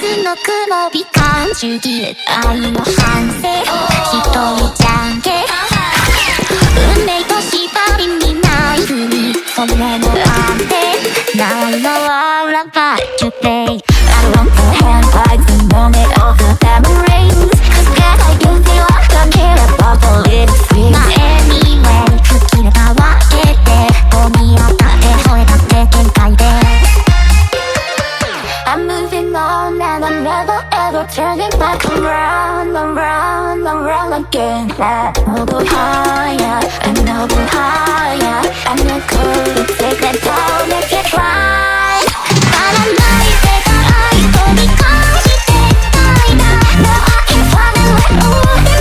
つの雲美観主義愛の反省一人じゃんけ運命と縛りにない国それも安定ないのはラバートゥプレイI want to hand like the moment of the tamarines Cause God I do feel I don't care about the little things But anyway 吹き出たわけでゴミ当たって吠えたって限界でI'm moving on and I'm never ever turning back around, around, around again. I'll go higher and I'll go higher. I'm not gonna take that down if you try. 足らない世界飛び越してたいな。No, I can't find a way over my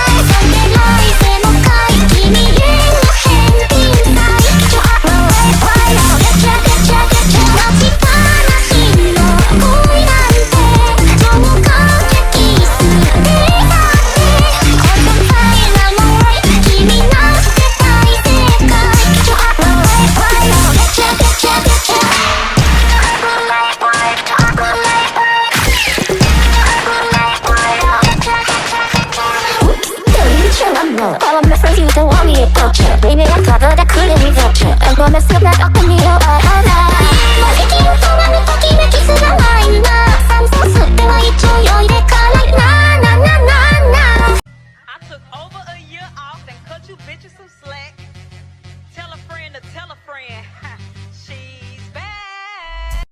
eyes. 飛んでない背の回君への返品さえ。Get your heart away right now. Get ya, get ya, get ya. 待ちっぱなしの恋なんて超過激するであってこの快なもらい君の世界世界 Get your heart away right now. Get ya, get ya, get ya. All of my friends, you don't want me to touch it. Baby, I cover that couldn't without you. I'm gonna slip that up in me, oh, oh, oh. マジキのそばのときめきすらないな。酸素吸っては一応酔いで辛いな。なななな。I took over a year off and cut you bitches some slack. Tell a friend to tell a friend. She's back.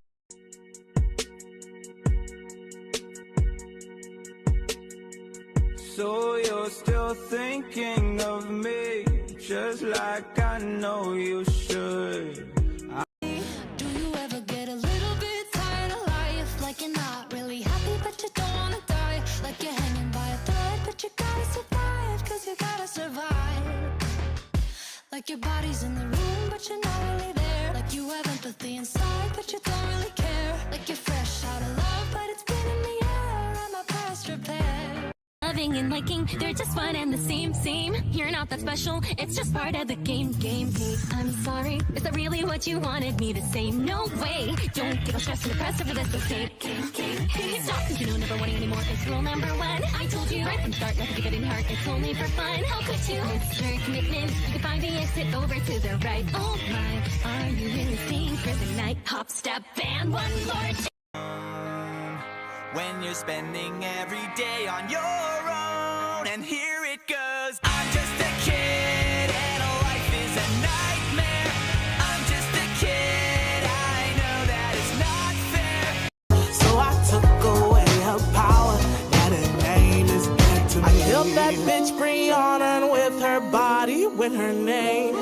So you're still thinking of me, just like I know you should. Do you ever get a little bit tired of life? Like you're not really happy but you don't wanna die. Like you're hanging by a thread but you gotta survive. Cause you gotta survive. Like your body's in the room but you're not really there. Like you have empathy inside but you don't really care. Like you're fresh out of love but it's been in the air. I'm a past repair. Loving and liking, they're just one and the same. You're not that special, it's just part of the game. I'm sorry, is that really what you wanted me to say? No way, don't get all stressed and depressed over this mistake. Stop, cause you know never wanting anymore is rule number one. I told you right from the start, nothing to get in heart, it's only for fun. How could you miss your commitment? You can find the exit over to the right. Oh my, are you really staying for the night? Hop, step, and one more. When you're spending every day on your own, and here it goes. I'm just a kid and life is a nightmare. I'm just a kid, I know that it's not fair. So I took away her power, now her name is back to me. I killed that bitch Brianna with her body, with her name.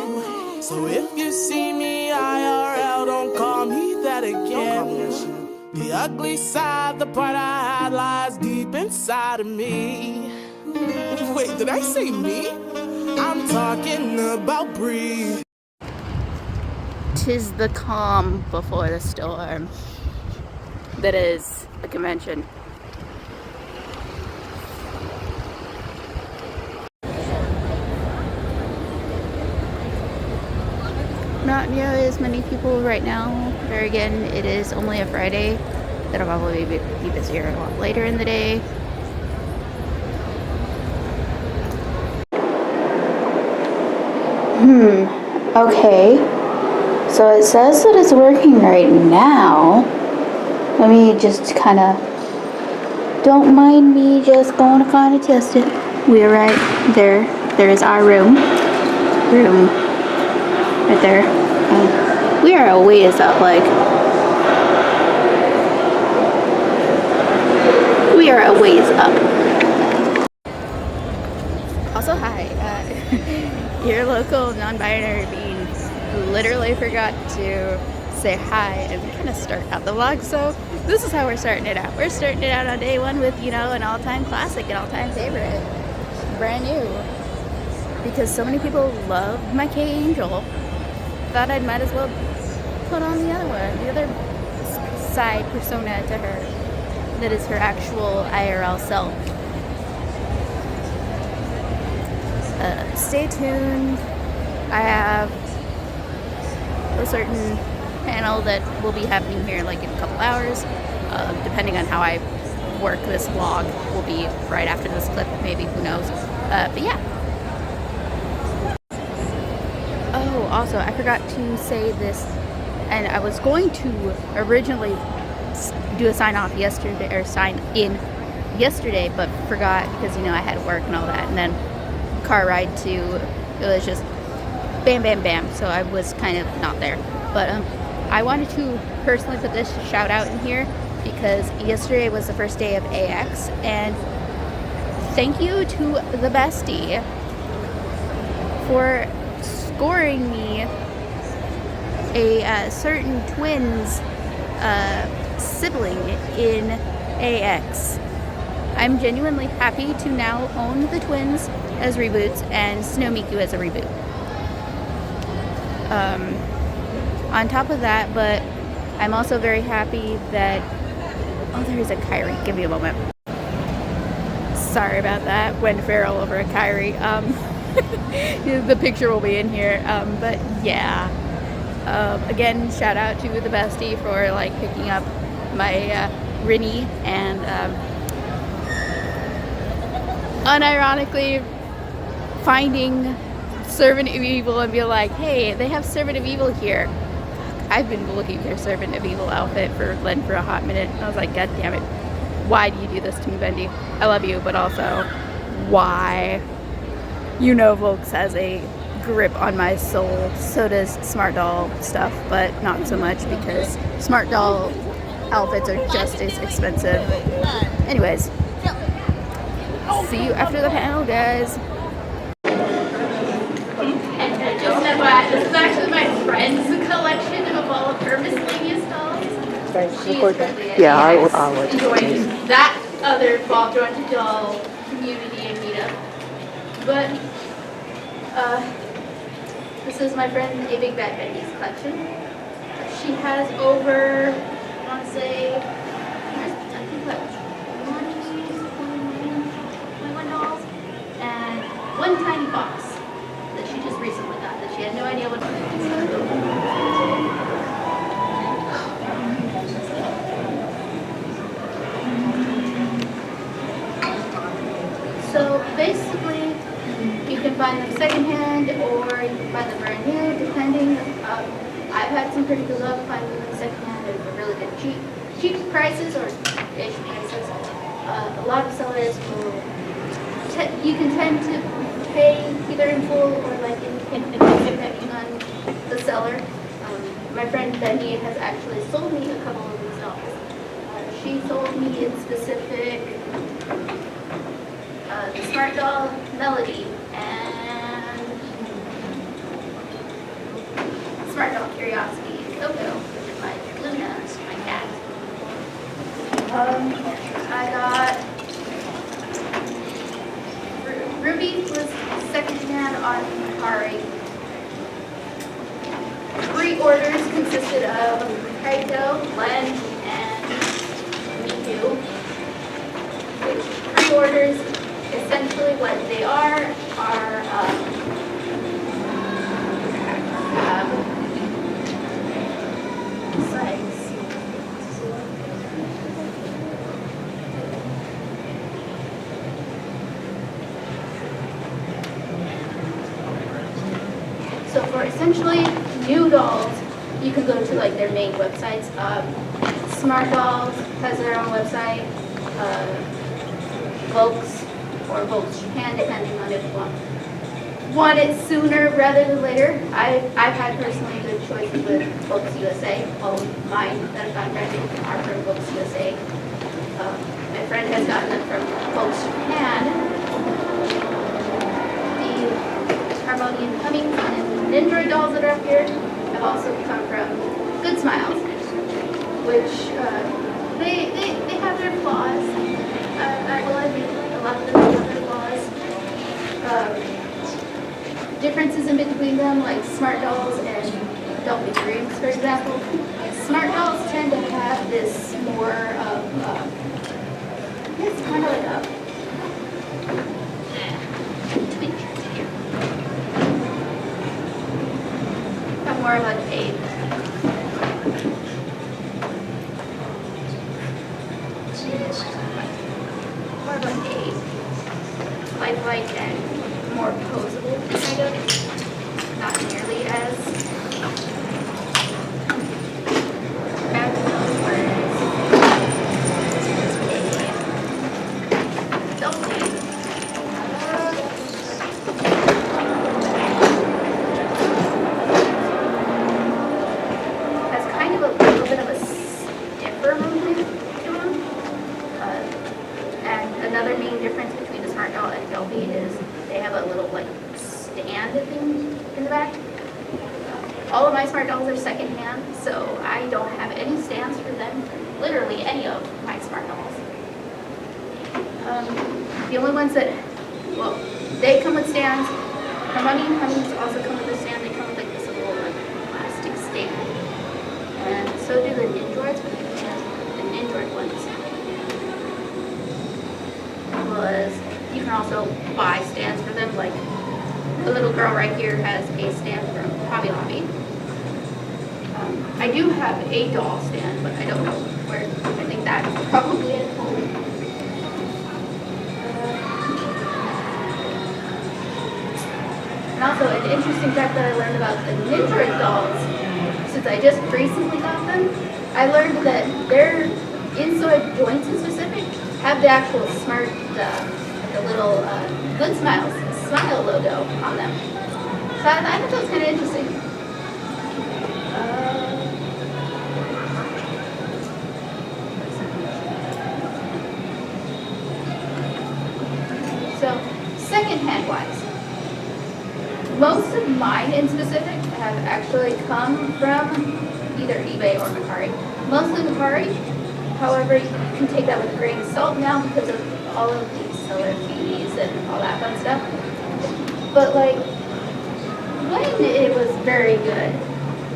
So if you see me IRL, don't call me that again. The ugly side, the part I had lies deep inside of me. Wait, did I say me? I'm talking about breathe. 'Tis the calm before the storm that is the convention. Not nearly as many people right now. There again, it is only a Friday. That'll probably be busier a lot later in the day. Okay. So it says that it's working right now. Let me just kind of, don't mind me just going to kind of test it. We're right there. There is our room. Right there. We are a ways up, like. We are a ways up. Also, hi. Your local non-binary being literally forgot to say hi and kind of start out the vlog. So this is how we're starting it out. We're starting it out on day one with, you know, an all-time classic, an all-time favorite. Brand new. Because so many people love my K-Angel. Thought I might as well put on the other one, the other side persona to her that is her actual IRL self. Stay tuned. I have a certain panel that will be happening here like in a couple hours depending on how I work this vlog, will be right after this clip, maybe, who knows. But yeah. Oh, also, I forgot to say this, and I was going to originally do a sign off yesterday, or sign in yesterday, but forgot because, you know, I had work and all that, and then car ride to, it was just bam, bam, bam, so I was kind of not there. But I wanted to personally put this shout out in here because yesterday was the first day of AX, and thank you to the bestie for scoring me a certain twins sibling in AX. I'm genuinely happy to now own the twins as reboots and Snow Miku as a reboot. On top of that, but I'm also very happy that, oh, there is a Kyrie. Give me a moment. Sorry about that. Went feral over a Kyrie. The picture will be in here. But yeah. Again, shout out to the bestie for like picking up my Rinny and unironically finding Servant of Evil and be like, hey, they have Servant of Evil here. I've been looking for Servant of Evil outfit for Len for a hot minute. And I was like, God damn it. Why do you do this to me, Bendy? I love you, but also, why? You know Volks has a grip on my soul. So does Smart Doll stuff, but not so much because Smart Doll outfits are just as expensive. Anyways, see you after the panel, guys. This is actually my friend's collection of all of her miscellaneous dolls. Yeah, I would. Enjoying that other Fall Joined Doll community and meetup. But this is my friend A Big Bad Betty's collection. She has over, I want to say, I think like 21 dolls and one tiny box that she just recently got that she had no idea what it was. So basically, you can find them secondhand or you can find them brand new, depending. I've had some pretty good luck finding them secondhand at really good cheap prices or ish prices. A lot of sellers will, you can tend to pay either in full or like in depending on the seller. My friend Benny has actually sold me a couple of these dolls. She sold me in specific the Smart Doll Melody and Smart Doll Curiosity Coco, which is my Luna, my cat. I got Ruby was secondhand on Hikari. Pre-orders consisted of Kaito, Len, and Miku. Which pre-orders, essentially what they are sites. So for essentially new dolls, you can go to like their main websites. Smart Dolls has their own website. Volks or Volks Japan, depending on if you want it sooner rather than later. I've had personally good choices with Volks USA. All of mine that I've contracted are from Volks USA. My friend has gotten them from Volks Japan. The Harmonian Cummings and Nindroid dolls that are up here have also come from Good Smiles, which they have their flaws. I will admit a lot of them have their flaws. Differences in between them, like Smart Dolls and Dolphin Dreams, for example. Smart Dolls tend to have this more of, it's kind of like a more like a more of like a lifelike and more posable kind of, not nearly as has kind of a little bit of a stiffer movement to them. And another main difference between the Smart Doll and Delphi is they have a little like stand thing in the back. All of my Smart Dolls are secondhand, so I don't have any stands for them, literally any of my Smart Dolls. The only ones that, well, they come with stands. Honey's also come with a stand. They come with like this little like plastic stand. And so do the Nindroids, but the Nindroid ones. Was you can also buy stands for them. Like the little girl right here has a stand from Hobby Lobby. I do have a doll stand, but I don't know where. I think that's probably at home. And also an interesting fact that I learned about the Nindroid dolls, since I just recently got them, I learned that their inside joints in specific have the actual smart, the little Good Smiles smile logo on them. So I thought that was kind of interesting. So secondhand wise, most of mine in specific have actually come from either eBay or Mikari. Mostly Mikari. However, you can take that with a grain of salt now because of all of the seller fees and all that fun stuff. But like, when it was very good,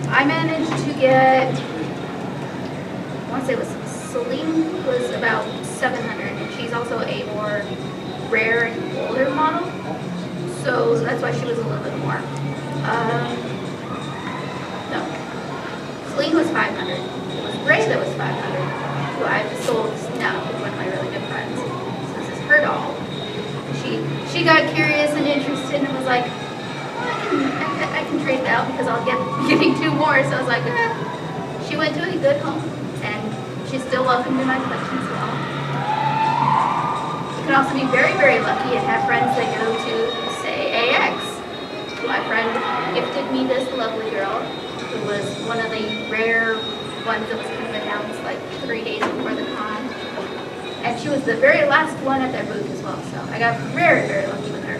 I managed to get, I want to say it was Celine was about 700, and she's also a more rare and older model. So that's why she was a little bit more. No, Celine was 500. It was Ray that was 500. Who I've sold now with one of my really good friends. So this is her doll. She got curious and interested and was like, I can trade it out because I'll get getting 2 more. So I was like, She went to a good home and she's still welcome to my collection as well. You can also be very, very lucky and have friends that go to, say, AX. My friend gifted me this lovely girl who was one of the rare ones that was kind of announced like 3 days before the con. And she was the very last one at their booth as well, so I got very, very lucky with her.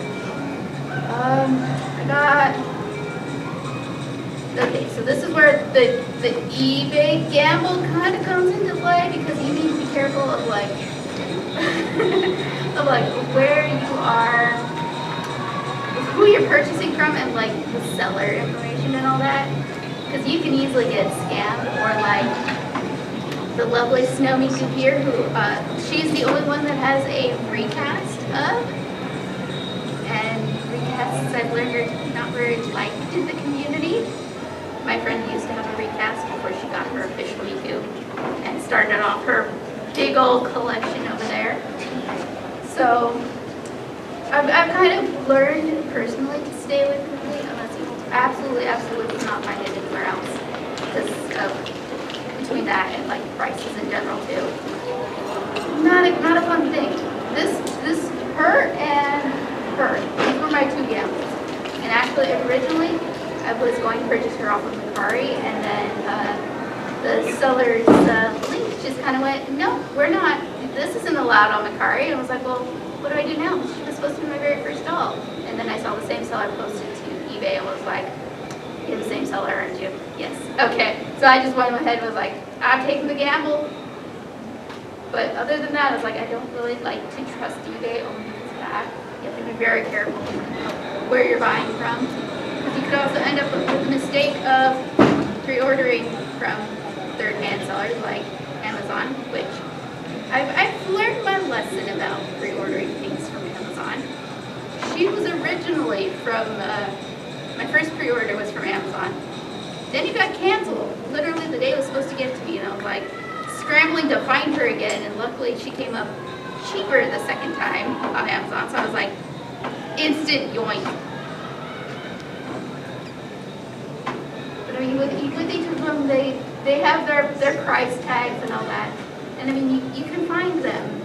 Okay, so this is where the eBay gamble kind of comes into play because you need to be careful of like, where you are, who you're purchasing from and like the seller information and all that. Because you can easily get scammed, or like the lovely Snow Miku here, who she's the only one that has a recast of, and recasts I've learned are not very liked in the community. My friend used to have a recast before she got her official Miku, and started off her big old collection over there. So I've kind of learned personally to stay away from it unless you absolutely cannot find it anywhere else. Because between that and like prices in general too. Not a fun thing. Her and her. These were my 2 gambles. And actually originally I was going to purchase her off of Mikari, and then the seller's link just kind of went, no, we're not. This isn't allowed on Mikari. And I was like, well, what do I do now? She was supposed to be my very first doll. And then I saw the same seller posted to eBay and was like, you're the same seller, aren't you? Yes. Okay. So I just went ahead and was like, I'm taking the gamble. But other than that, I was like, I don't really like to trust eBay only because of that. You have to be very careful where you're buying from. Because you could also end up with the mistake of pre-ordering from third-hand sellers like Amazon, which I've learned my lesson about pre-ordering things from Amazon. She was originally from, my first pre-order was from Amazon. Then it got canceled. Literally the day it was supposed to get to me, and I was like, scrambling to find her again, and luckily she came up cheaper the second time on Amazon, so I was like, instant yoink. But I mean, with each of them, they have their price tags and all that, and I mean, you can find them.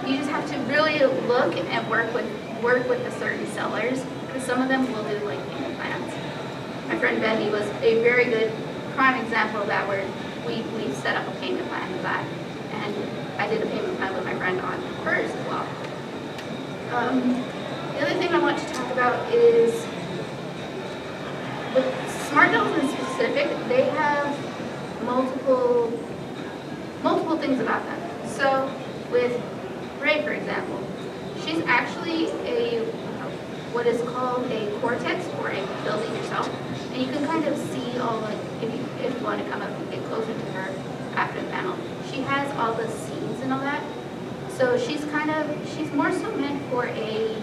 You just have to really look and work with the certain sellers, because some of them will do like payment plans. My friend Bendy was a very good prime example of that, where we set up a payment plan with that, and I did a payment plan with my friend on hers as well. The other thing I want to talk about is with smart dolls in specific, they have multiple things about them. So with Ray, for example, she's actually what is called a cortex, or a build it yourself, and you can kind of see all, like, if you want to come up and get closer to her after the panel, she has all the seams and all that. So she's more so meant for a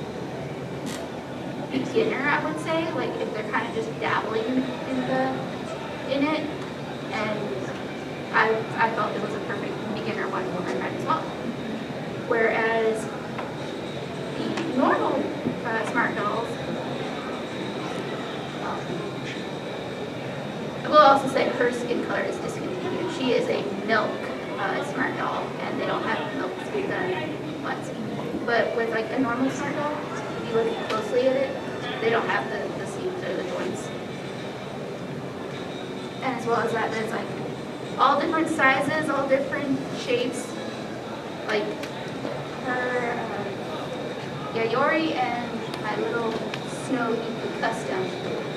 beginner, I would say, like if they're kind of just dabbling in it, and I felt it was a perfect beginner one for my friend as well. Whereas the normal smart dolls, I will also say her skin color is discontinued. She is a milk smart doll, and they don't have milk skin ones. But with like a normal smart doll, if you look closely at it, they don't have the seams or the joints. And as well as that, there's like all different sizes, all different shapes. Like her Yayori and my little Snow Eco Custom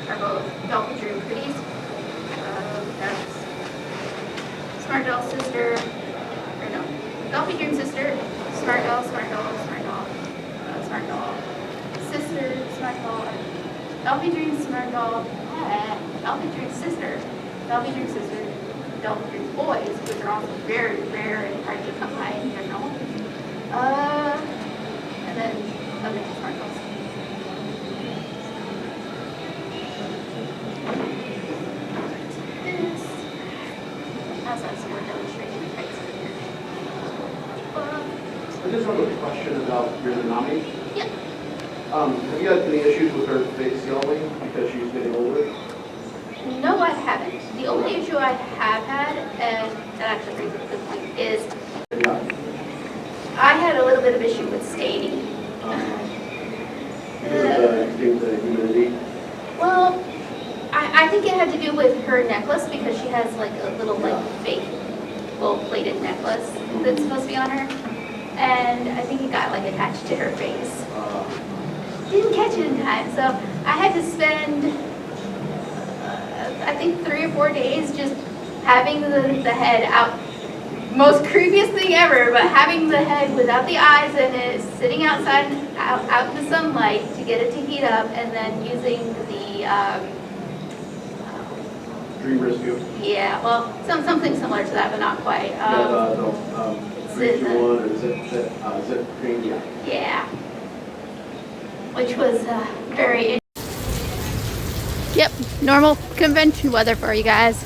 are both Dolphin Dream Pretties. That's Smart Doll Sister, or no, Dolphin Dream Sister, Smart Doll, Smart Doll, Smart Doll, Smart Doll, Sister, Smart Doll, Dolphin Dream Smart Doll, Dolphin Dream Sister, Dolphin Dream Sister, Dolphin Dream Boys, which are also very rare and hard to come by in general. And then other Smart Dolls. I just have a question about your Nanami. Yeah. Have you had any issues with her face yelling because she's getting older? No, I haven't. The only issue I have had, and that actually brings up a good point, is I had a little bit of issue with staining. The humidity? Well, I think it had to do with her necklace, because she has like a little like fake gold-plated necklace that's supposed to be on her, and I think it got like attached to her face. Didn't catch it in time, so I had to spend I think 3 or 4 days just having the head out. Most creepiest thing ever, but having the head without the eyes in it, sitting outside out in the sunlight to get it to heat up, and then using the Dream Rescue? yeah, well, something similar to that, but not quite. Zip one or Zip Green, yeah. Yeah, which was very. Yep, normal convention weather for you guys.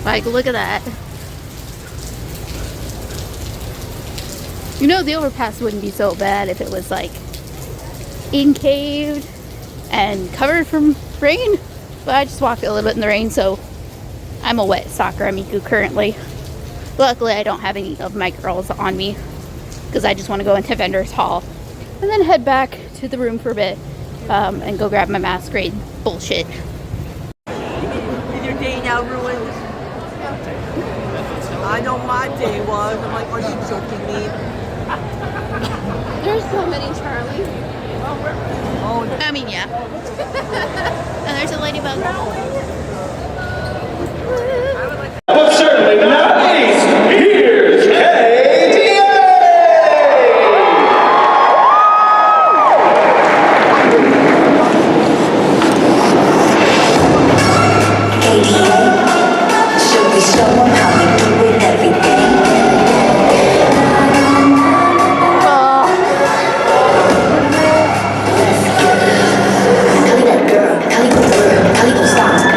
Like, look at that. You know, the overpass wouldn't be so bad if it was like encaved and covered from rain, but I just walked a little bit in the rain, so I'm a wet Sakura Miku currently. Luckily, I don't have any of my girls on me, because I just want to go into Vendor's Hall and then head back to the room for a bit and go grab my masquerade bullshit. Is your day now ruined? I know my day was. I'm like, are you joking me? There's so many Charlies. Oh, I mean, yeah. And there's a ladybug. But certainly not least, here's KTA! Should we show them how we do it every day? Cali that girl, Cali go girl, Cali go stop.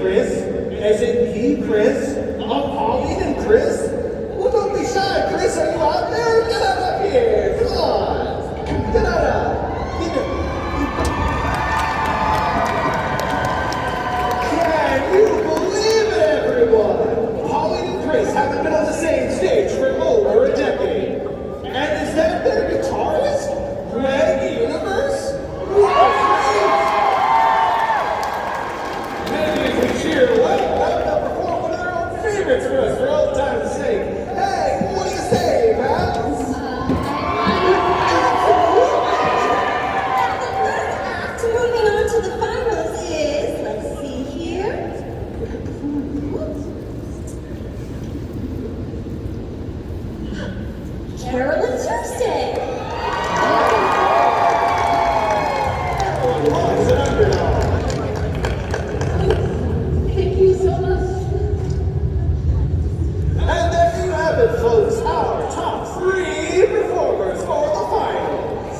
Chris, as in he, Chris, of Pauline and Chris. Well, don't be shy, Chris. Are you out there? Get out up here. Come on. Get out up. Can you believe it, everyone? Pauline and Chris haven't been on the same stage for over a decade. And is that their guitarist, Greg Universe? Maybe if we cheer well, they'll perform one of their own favorites for us for old time's sake. Hey, what do you say, pals? Moving on to the finals is, let's see here. Carolyn Tuesday. Thank you so much. And there you have it, folks, our top 3 performers for the finals.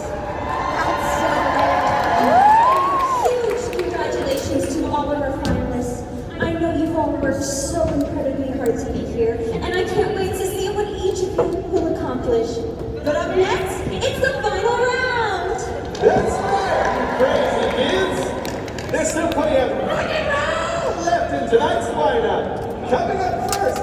Huge congratulations to all of our finalists. I know you've all worked so incredibly hard to be here, and I can't wait to see what each of you will accomplish. But up next, it's the final round. That's right, you crazy kids. There's still plenty of rock and roll left in tonight's lineup. Coming up first,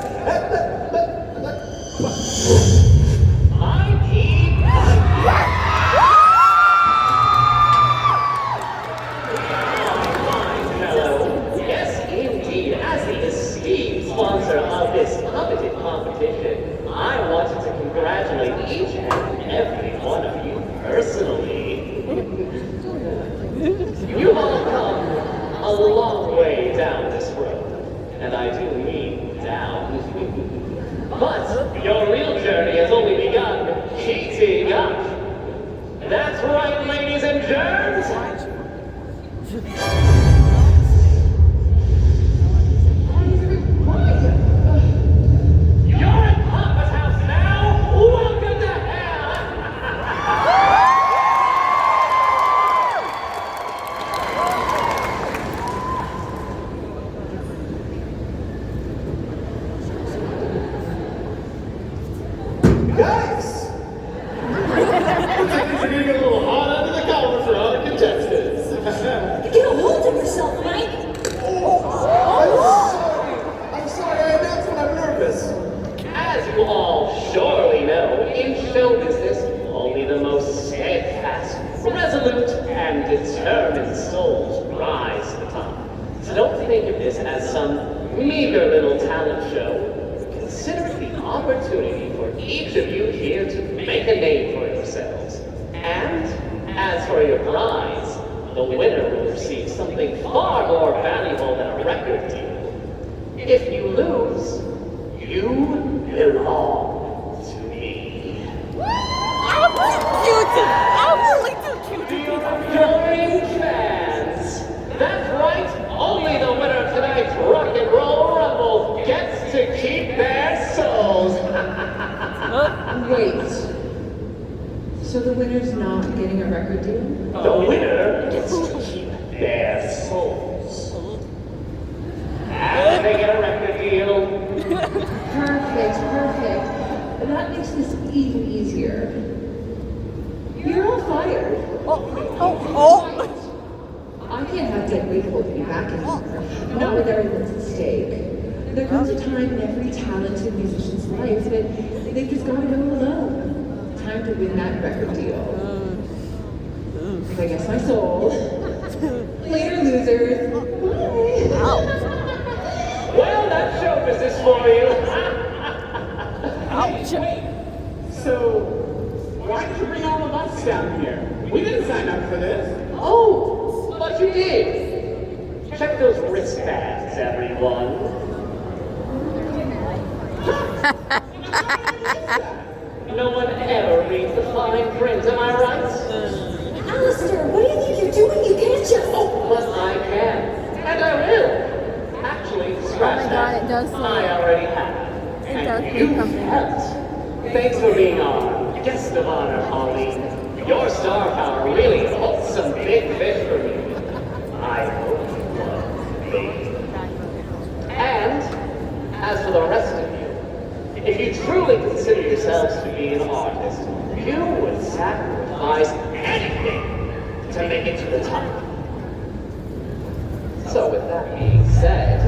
Yes, indeed. As the esteemed sponsor of this coveted competition, I wanted to congratulate each and every one of you personally. You've all come a long way down this road, and I do mean down. But your real journey has only begun heating up. That's right, ladies and germs. You're at Papa's house now. Welcome to Yikes! Things are getting a little hot under the collar for other contestants. Get a hold of yourself, Mike. I'm sorry, that's when I'm nervous. As you all surely know, in show business, only the most steadfast, resolute, and determined souls rise to the top. So don't think of this as some meager little talent show. Consider it the opportunity for each of you here to make a name for yourselves. And as for your prize, the winner will receive something far more valuable than a record deal. If you lose, you belong to me. Adoring fans, that's right, only the winner of tonight's Rock and Roll Rumble gets to keep their souls. Wait. So the winner's not getting a record deal? The winner gets to keep their souls. And they get a record deal. Perfect. That makes this even easier. You're all fired. I can't have dead weight holding you back anymore. Not with everything that's at stake. There comes a time in every talented musician's life that they've just got to go alone. Time to win that record deal. I guess my soul. Later, losers. Bye. Well, that's show business for you. So, why did you bring all of us down here? We didn't sign up for this. Oh, but you did. Check those wristbands, everyone. No one ever reads the fine print, am I right? Alistair, what do you think you're doing? You can't just... Oh, but I can. And I will. Actually, scratch that. it does say I already have. It does And say you something. haven't. Thanks for being our guest of honor, Holly. Your star power really holds some big fish for me. I hope you love me. As for the rest of you, if you truly consider yourselves to be an artist, you would sacrifice anything to make it to the top. So with that being said,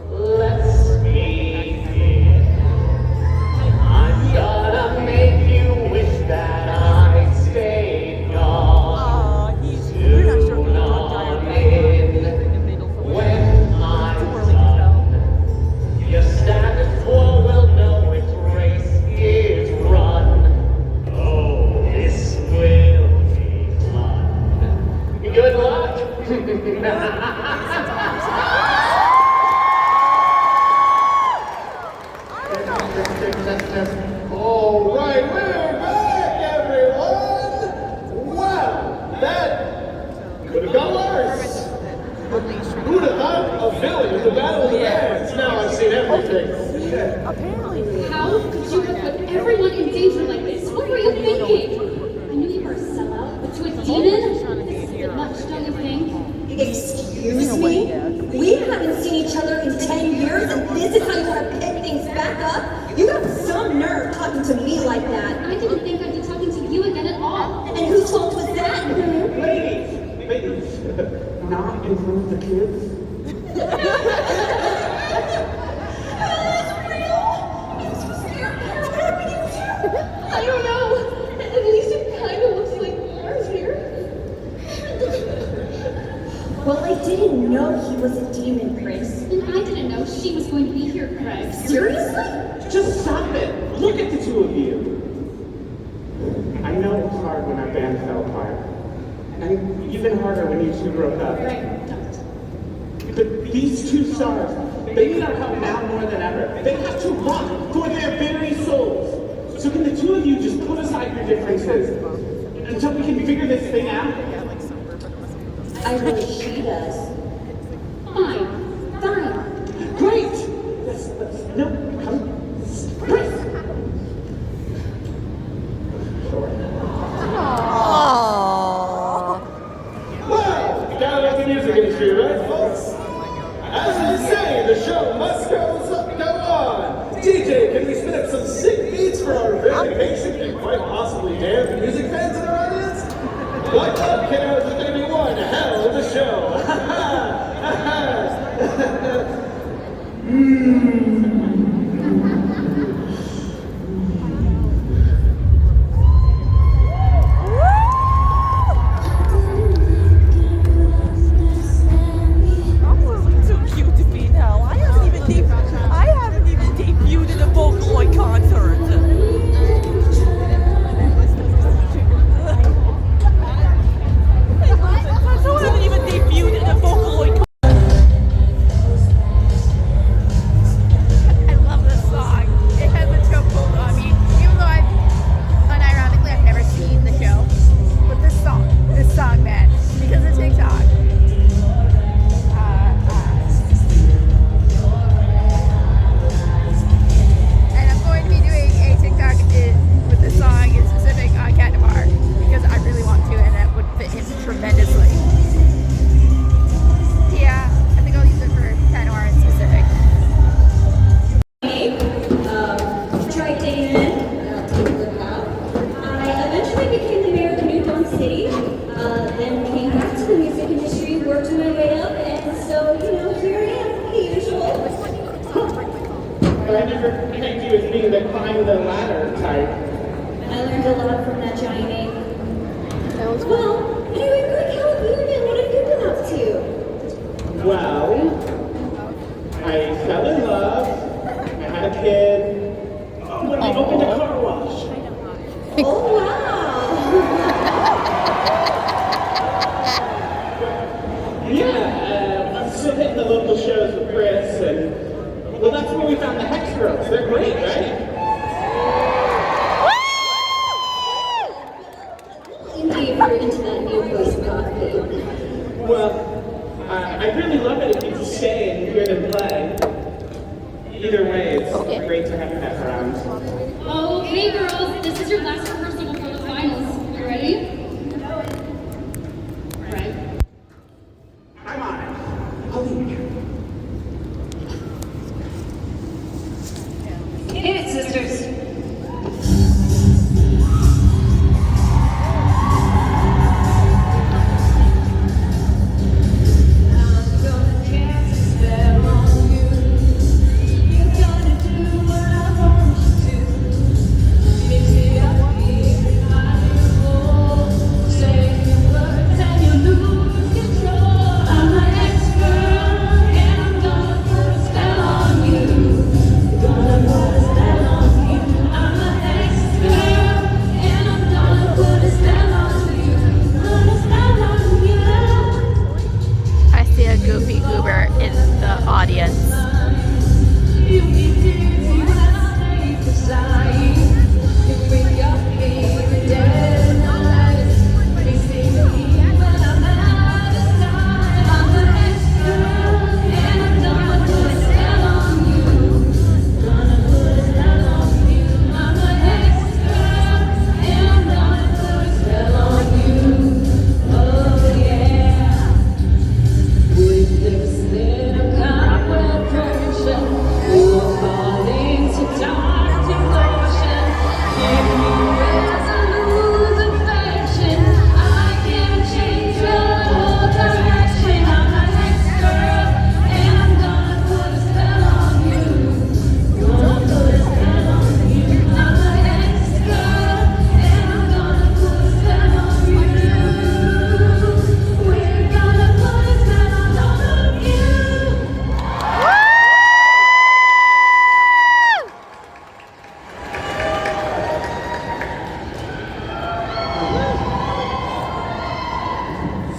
let's begin. I'm gonna make you wish that I stayed gone. Tune on in when I'm done. Your status quo will know its race is run. Oh, this will be fun. Good luck. All right, we're back, everyone. Wow, that could have gone worse. Who would have thought a villain in the Battle of the Bands? Now I've seen everything. How could you have put everyone in danger like this? What were you thinking? I knew you were a sellout, but to a demon? This is a bit much, don't you think? Excuse me? We haven't seen each other in 10 years, and this is how you want to pick things back up? You got some nerve talking to me like that. I didn't think I'd be talking to you again at all. And whose fault was that? Ladies, not in front of the kids. I don't know. At least it kind of looks like Mars here. Well, I didn't know he was a demon, Chris. And I didn't know she was going to be here, Craig. Seriously? Just stop it. Look at the two of you. I know it was hard when our band fell apart. And even harder when you two broke up. Right, don't. But these two stars, they need our help now more than ever. They have to run for their very souls. So can the two of you just put aside your differences until we can figure this thing out? I know she does. Fine. Fine. Great! No, come. Chris! Sure. Well, you gotta love the music industry, right, folks? As they say, the show must go on. DJ, can we spin up some sick beats for our very patient and quite possibly damned music fans in our audience? Buck up, kiddos, it's gonna be one hell of a show. Too cute to be now. I haven't even debuted in a Vocaloid concert. I haven't even debuted in a Vocaloid concert. I love this song. It has a chokehold on me, even though unironically, I've never seen the show. But this song, man, because of TikTok. And I'm going to be doing a TikTok with this song in specific on Cat Noir because I really want to, and that would fit him tremendously. Yeah, I think I'll use it for Cat Noir in specific. Tried dating men. I'll take a look out. I eventually became the mayor of New Dawn City. Then came back to the music industry, worked my way up, and so, here I am, the usual. But I never pegged you as being the climb the ladder type. I learned a lot from that giant ape. Well, anyway, Greg, how have you been? What have you been up to? Well, I fell in love, I had a kid, when I opened a car wash. Oh, wow. Yeah, I'm still hitting the local shows with Chris, and well, that's where we found the Hex Girls. They're great, right? Indeed, we're into that new post-rock thing. Well, I really love it if you just stay and hear them play. Either way, it's great to have you back around. Okay, girls, this is your last rehearsal before the finals. You ready? Right. I'm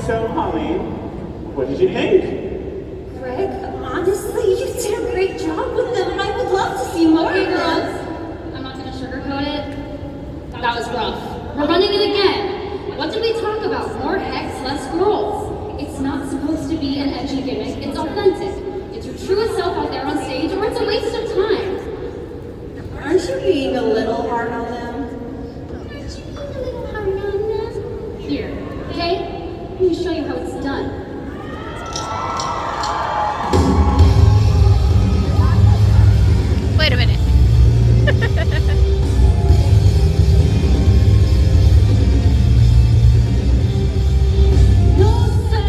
So, Holly, what did you think? Greg, honestly, you did a great job with them, and I would love to see more Okay, of them. girls, I'm not gonna sugarcoat it. That was rough. We're running it again. What did we talk about? More hex, less scrolls. It's not supposed to be an edgy gimmick. It's authentic. It's your truest self out there on stage, or it's a waste of time. Aren't you being a little hard on them? Here, okay? Let me show you how it's done. Wait a minute. No, sir.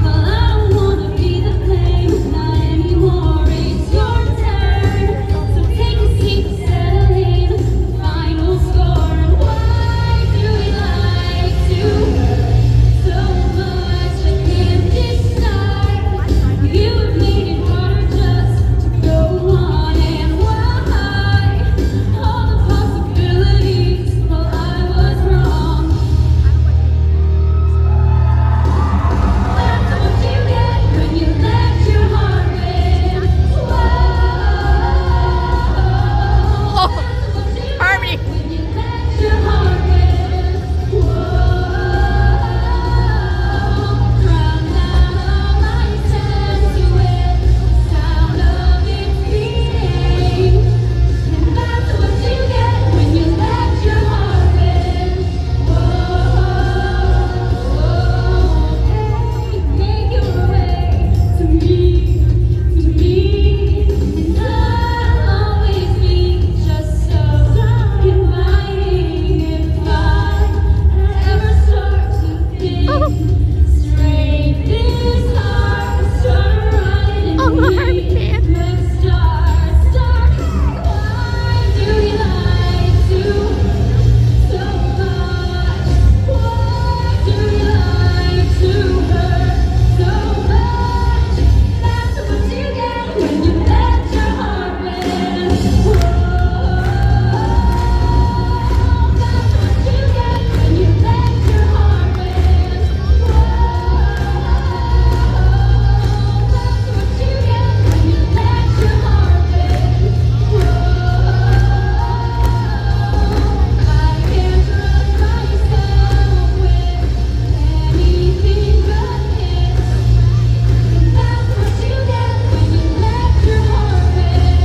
Well, I don't wanna be the blame. Not anymore. It's your turn. So take a seat, settle in. The final score. And why do we like to hurt so much? I can't decide. You have made it harder just to go on. And why? All the possibilities. Well, I was wrong. That's what you get when you let your heart win. Whoa. That's what you get Harmony. when you let your heart win. Whoa. Drown out all my sense with the sound of it beating. And that's what you get when you let your heart win. Make your way to me, and I'll always be just so inviting. If I ever start to think straight, this heart will start running in me. Let's start. Why do you like to so much? Why do you like to hurt so much? That's what you get when you let your heart win. Whoa. That's what you get when you let your heart win. Whoa. That's what you get when you let your heart win. Whoa. I can't trust myself with anything but this. And that's what you get when you let your heart win.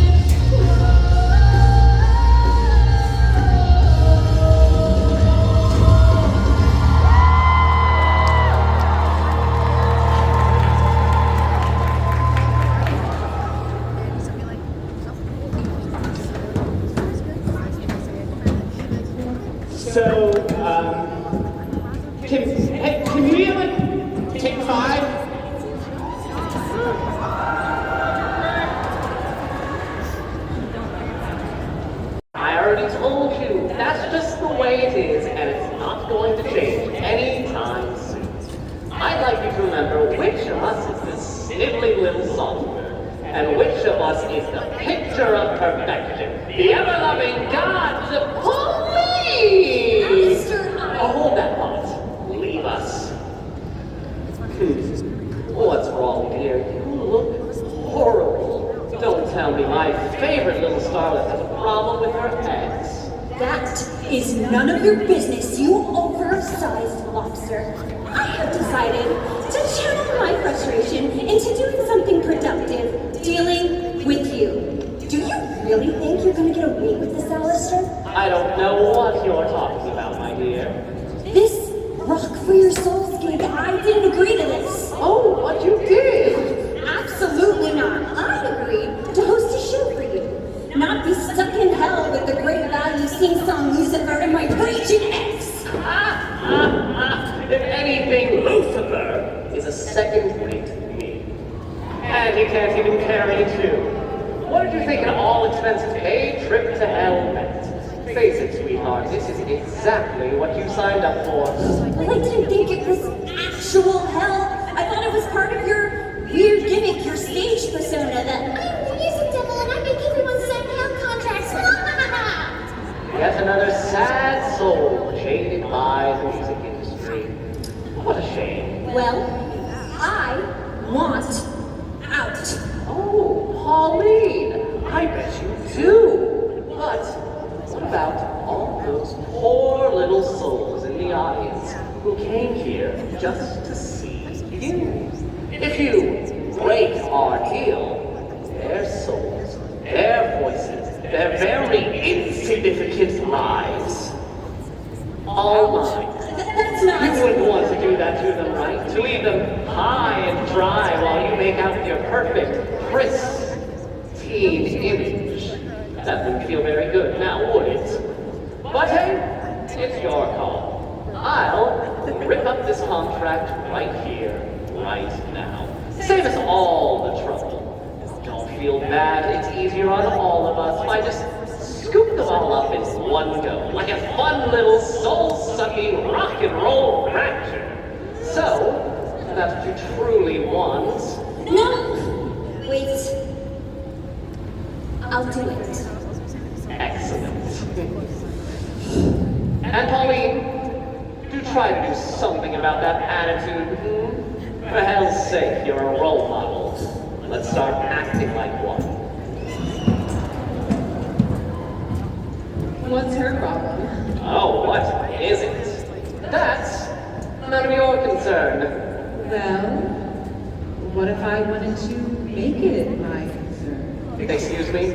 So, can we like take 5? I already told you, that's just the way it is, and it's not going to change anytime soon. I'd like you to remember which of us is this sniveling little songbird, and which of us is the picture of perfection, the ever-loving gods of police! Oh, hold that thought. Leave us. What's wrong, dear? You look horrible. Don't tell me my favorite little starlet has a problem with her eggs. That is none of your business, you oversized lobster. I have decided to channel my frustration into doing something productive, dealing with you. Do you really think you're gonna get away with this, Alistair? I don't know what you're talking about, my dear. This Rock for Your Souls gig, I didn't agree to this. Oh, what you did? Absolutely not. I agreed to host a show for you. Not be stuck in hell with the great value sing-song Lucifer and my raging ex. If anything, Lucifer is a second-rate me. And he can't even carry two. What did you think an all-expenses-paid trip to hell meant? Face it, sweetheart, this is exactly what you signed up for. Well, I didn't think it was actual hell. I thought it was part of your weird gimmick, your stage persona that I'm the music devil and I make everyone sign hell contracts. Yet another sad soul jaded by the music industry. What a shame. Well, I want out. Oh, Pauline, I bet you do. But what about all those poor little souls in the audience who came here just to see you? If you break our deal, their souls, their voices, their very insignificant lives, all mine. That's not... You wouldn't want to do that to them, right? To leave them high and dry while you make out your perfect, pristine image. That wouldn't feel very good, now would it? But hey, it's your call. I'll rip up this contract right here, right now. Save us all the trouble. Don't feel bad, it's easier on all of us if I just scoop them all up in one go, like a fun little soul-sucking rock and roll rapture. So, if that's what you truly want. No! Wait. I'll do it. Excellent. And Pauline, do try to do something about that attitude. For hell's sake, you're a role model. Let's start acting like one. What's her problem? Oh, what is it? That's none of your concern. Well, what if I wanted to make it my concern? Excuse me?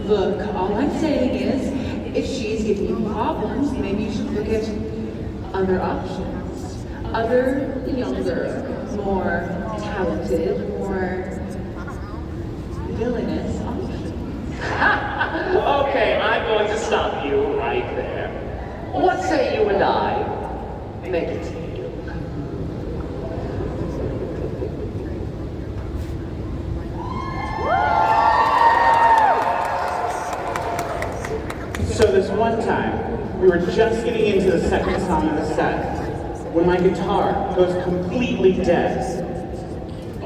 Look, all I'm saying is, if she's giving you problems, maybe you should look at other options. Other, younger, more talented, more villainous options. Okay, I'm going to stop you right there. What say you and I make a deal? So this one time, we were just getting into the second song of the set, when my guitar goes completely dead.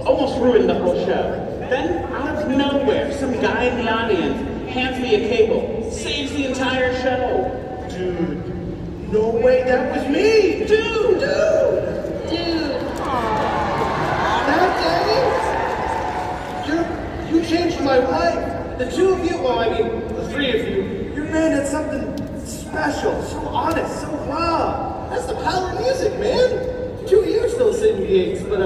Almost ruined the whole show. Then, out of nowhere, some guy in the audience hands me a cable, saves the entire show. Dude, no way, that was me! Dude! That day, you changed my life. The two of you, well, I mean, the three of you, your man had something special, so honest, so raw. That's the power of music, man. 2 years still sitting gigs, but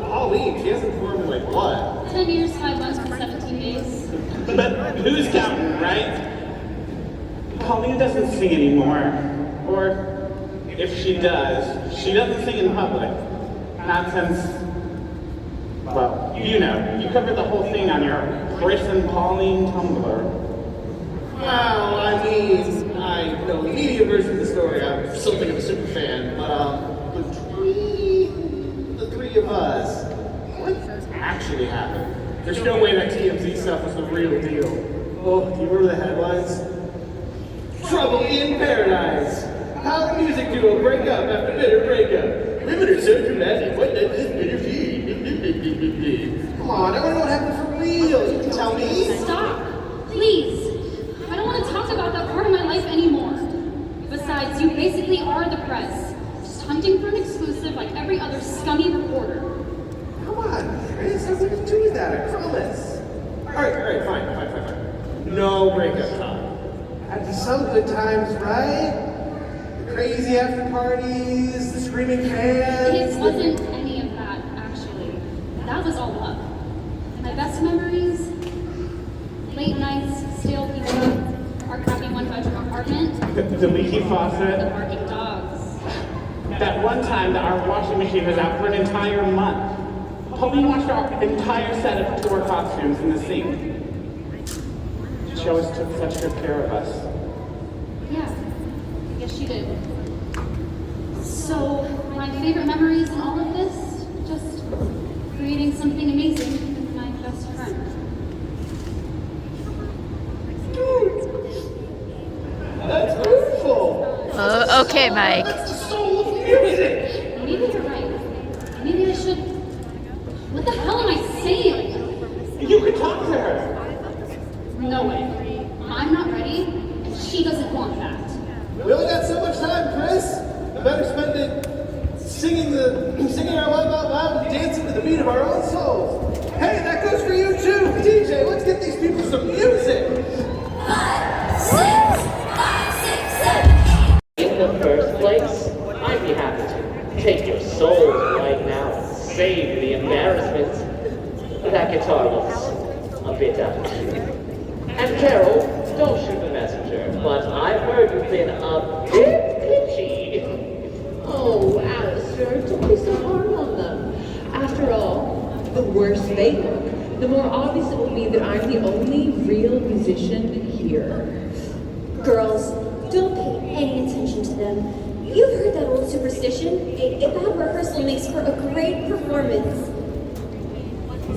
Pauline, she hasn't performed in like what? 10 years, 5 months, and 17 days. But who's counting, right? Pauline doesn't sing anymore. Or, if she does, she doesn't sing in public. Not since, well, you know, you covered the whole thing on your Chris and Pauline Tumblr. Well, I mean, I know the media version of the story. I'm something of a super fan, but the three of us, what actually happened? There's no way that TMZ stuff was the real deal. Oh, do you remember the headlines? Trouble in Paradise. How the music duo break up after bitter breakup. Women are so dramatic. What does this bitter feel? Come on, I want to know what happened for real. You can tell me. Stop! Please! I don't want to talk about that part of my life anymore. Besides, you basically are the press. Just hunting for an exclusive like every other scummy reporter. Come on, Chris, nothing to do with that, I promise. Alright, fine. No breakup talk. Had some good times, right? The crazy after parties, the screaming fans. It wasn't any of that, actually. That was all luck. My best memories? Late nights, stale pizza, our crappy one-bedroom apartment. The leaky faucet. The barking dogs. That one time that our washing machine was out for an entire month. Pauline washed our entire set of tour costumes in the sink. She always took such good care of us. Yeah, I guess she did. So, my favorite memories in all of this? Just creating something amazing with my best friend. That's beautiful. Okay, Mike. That's the soul of music. Maybe you're right. Maybe I should... What the hell am I saying? You could talk to her. No way. I'm not ready, and she doesn't want that. We only got so much time, Chris. Better spend it singing singing our love out loud and dancing to the beat of our own souls. Hey, that goes for you too, DJ. Let's get these people some music. 5, 6, 5, 6, 7, 8. In the first place, I'd be happy to take your souls right now and save the embarrassment. That guitar looks a bit out of tune. And Carol, don't shoot the messenger, but I've heard you've been a bit pitchy. Oh, Alistair, don't be so hard on them. After all, the worse they look, the more obvious it will be that I'm the only real musician here. Girls, don't pay any attention to them. You've heard that old superstition. A bad rehearsal makes for a great performance.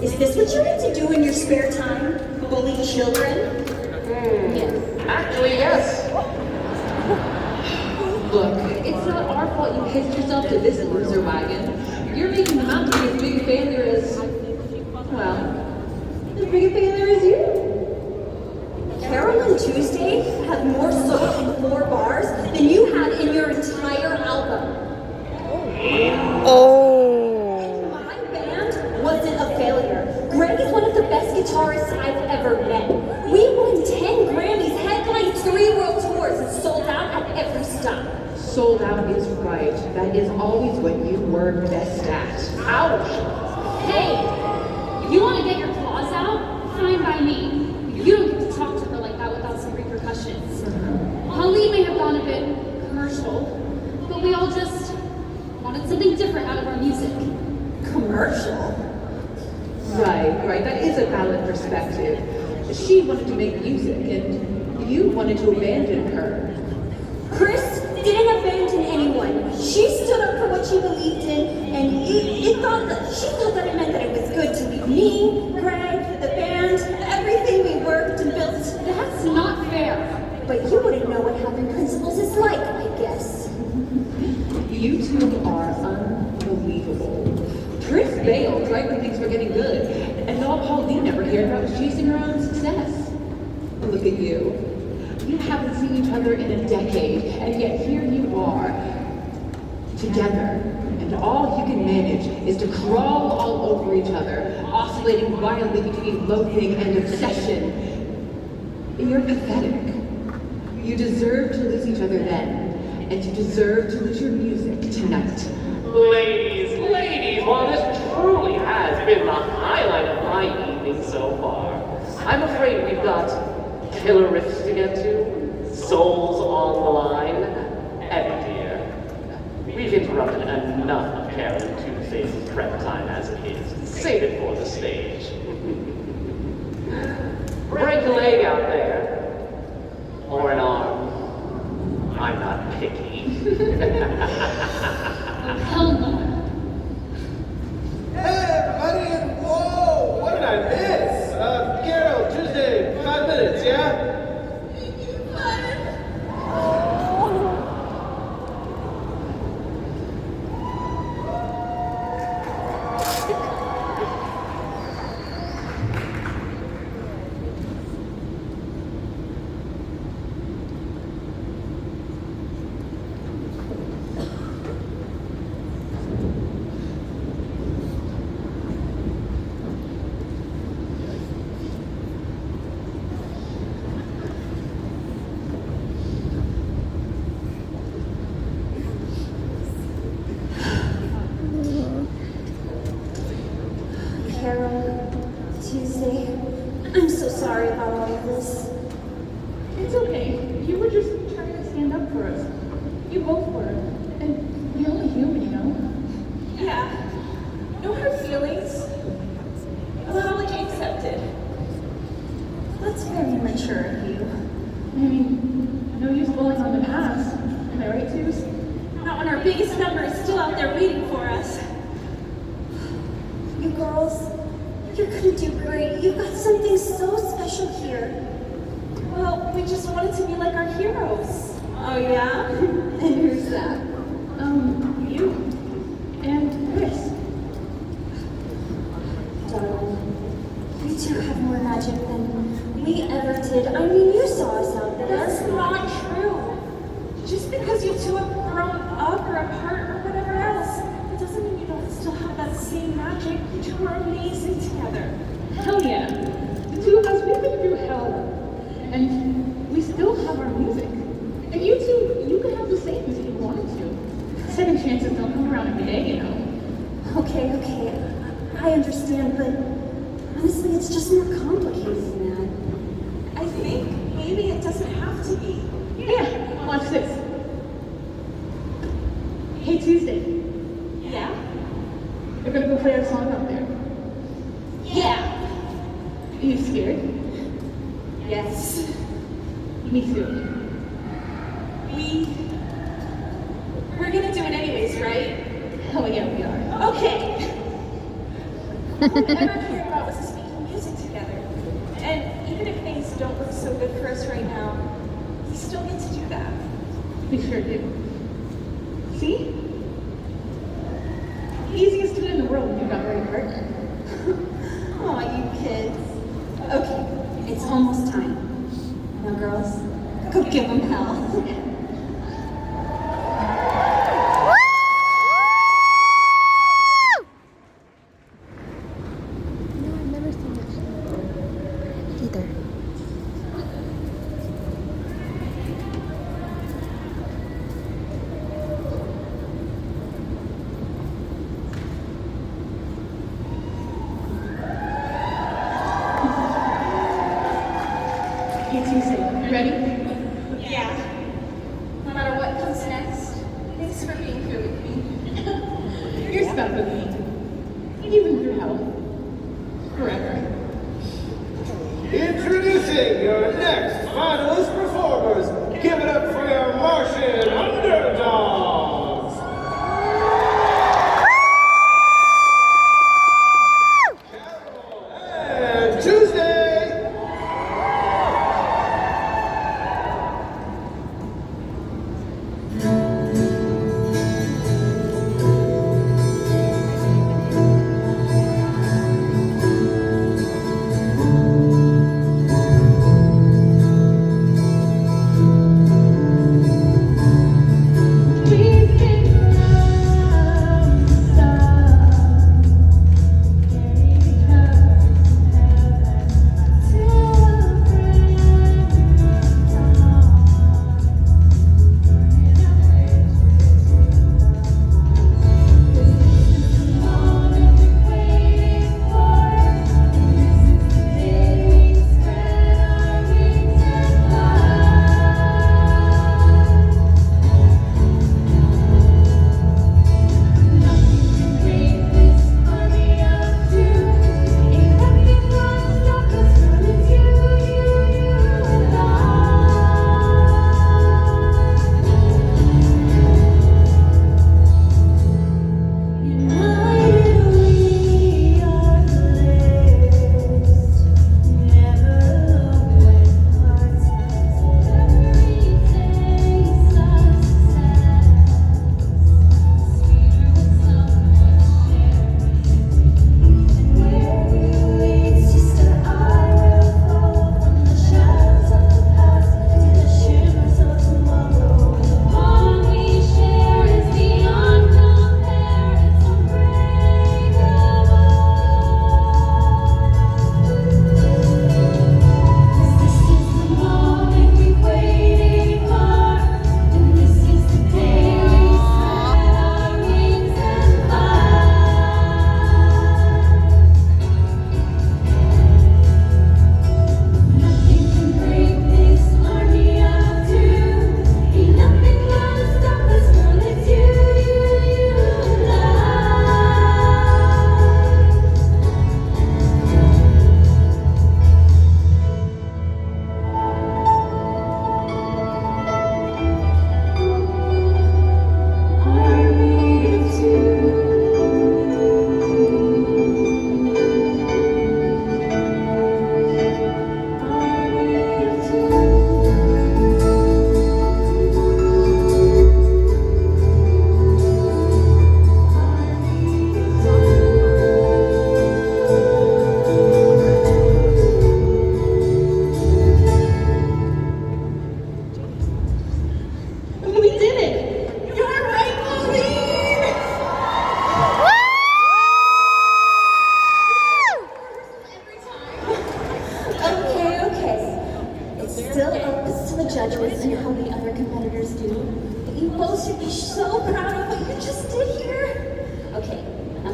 Is this what you like to do in your spare time? Bully children? Actually, yes. Look, it's not our fault you hitched yourself to this loser wagon. You're making them out to be as big a failure as, well, as big a failure as you. Carol and Tuesday have more soul in 4 bars than you have in your entire album. Oh. My band wasn't a failure. Greg is one of the best guitarists I've ever met. We won 10 Grammys, headlined 3 world tours, and sold out at every stop. Sold out is right. That is always what you were best at. Ouch! Hey, if you want to get your claws out, fine by me. You don't get to talk to her like that without some repercussions. Holly may have gone a bit commercial, but we all just wanted something different out of our music. Commercial? Right. That is a valid perspective. She wanted to make music, and you wanted to abandon her. Chris didn't abandon anyone. She stood up for what she believed in, and she thought that it meant that it was good to leave me, Greg, the band, everything we worked and built. That's not fair. But you wouldn't know what having principles is like, I guess. You two are unbelievable. Chris bailed right when things were getting good, and all Pauline ever cared about was chasing her own success. Look at you. You haven't seen each other in a decade, and yet here you are, together, and all you can manage is to crawl all over each other, oscillating wildly between loathing and obsession. You're pathetic. You deserve to lose each other then, and you deserve to lose your music tonight. Ladies, while this truly has been the highlight of my evening so far, I'm afraid we've got killer riffs to get to, souls on the line, and dear, we've interrupted enough of Carol and Two-Face's prep time as it is. Save it for the stage. Break a leg out there, or an arm. I'm not picky. Hell no. Hey, everybody, and whoa, what did I miss? Carol, Tuesday, 5 minutes, yeah? Carol, Tuesday, I'm so sorry about all of this. It's okay. You were just trying to stand up for us. You both were. And you're only human, you know? Yeah. No hard feelings. Apology accepted. That's very mature of you. I mean, no use blowing on the past. Am I right, Tubes? Not when our biggest number is still out there waiting for us. You girls, you're gonna do great. You've got something so special here. Well, we just wanted to be like our heroes. Oh yeah? And who's that? You. And Chris. Darling, you two have more magic than we ever did. I mean, you saw us out there. That's not true. Just because you two have grown up or apart or whatever else, Patrick, you two are amazing together. Hell yeah. The two of us, we've been through hell. And we still have our music. And you two, you could have the same if you wanted to. Second chances don't come around every day, you know. Okay, I understand, but honestly, it's just more complicated than that. I think maybe it doesn't have to be. Yeah, watch this. Hey, Tuesday. Yeah? We're gonna go play our song out there. Yeah. Are you scared? Yes. Me too. We're gonna do it anyways, right? Hell yeah, we are. Okay. All we ever cared about was us making music together. And even if things don't look so good for us right now, we still get to do that. We sure do. See? Easiest dude in the world when you've got the right partner. Aw, you kids. Okay, it's almost time. Now, girls, go give them hell. Hey, Tuesday, you ready? Yeah. No matter what comes next, thanks for being here with me. You're stuck with me. Even through hell. Forever. Introducing your next finalist performers. Give it up for your Martian underdogs. And Tuesday.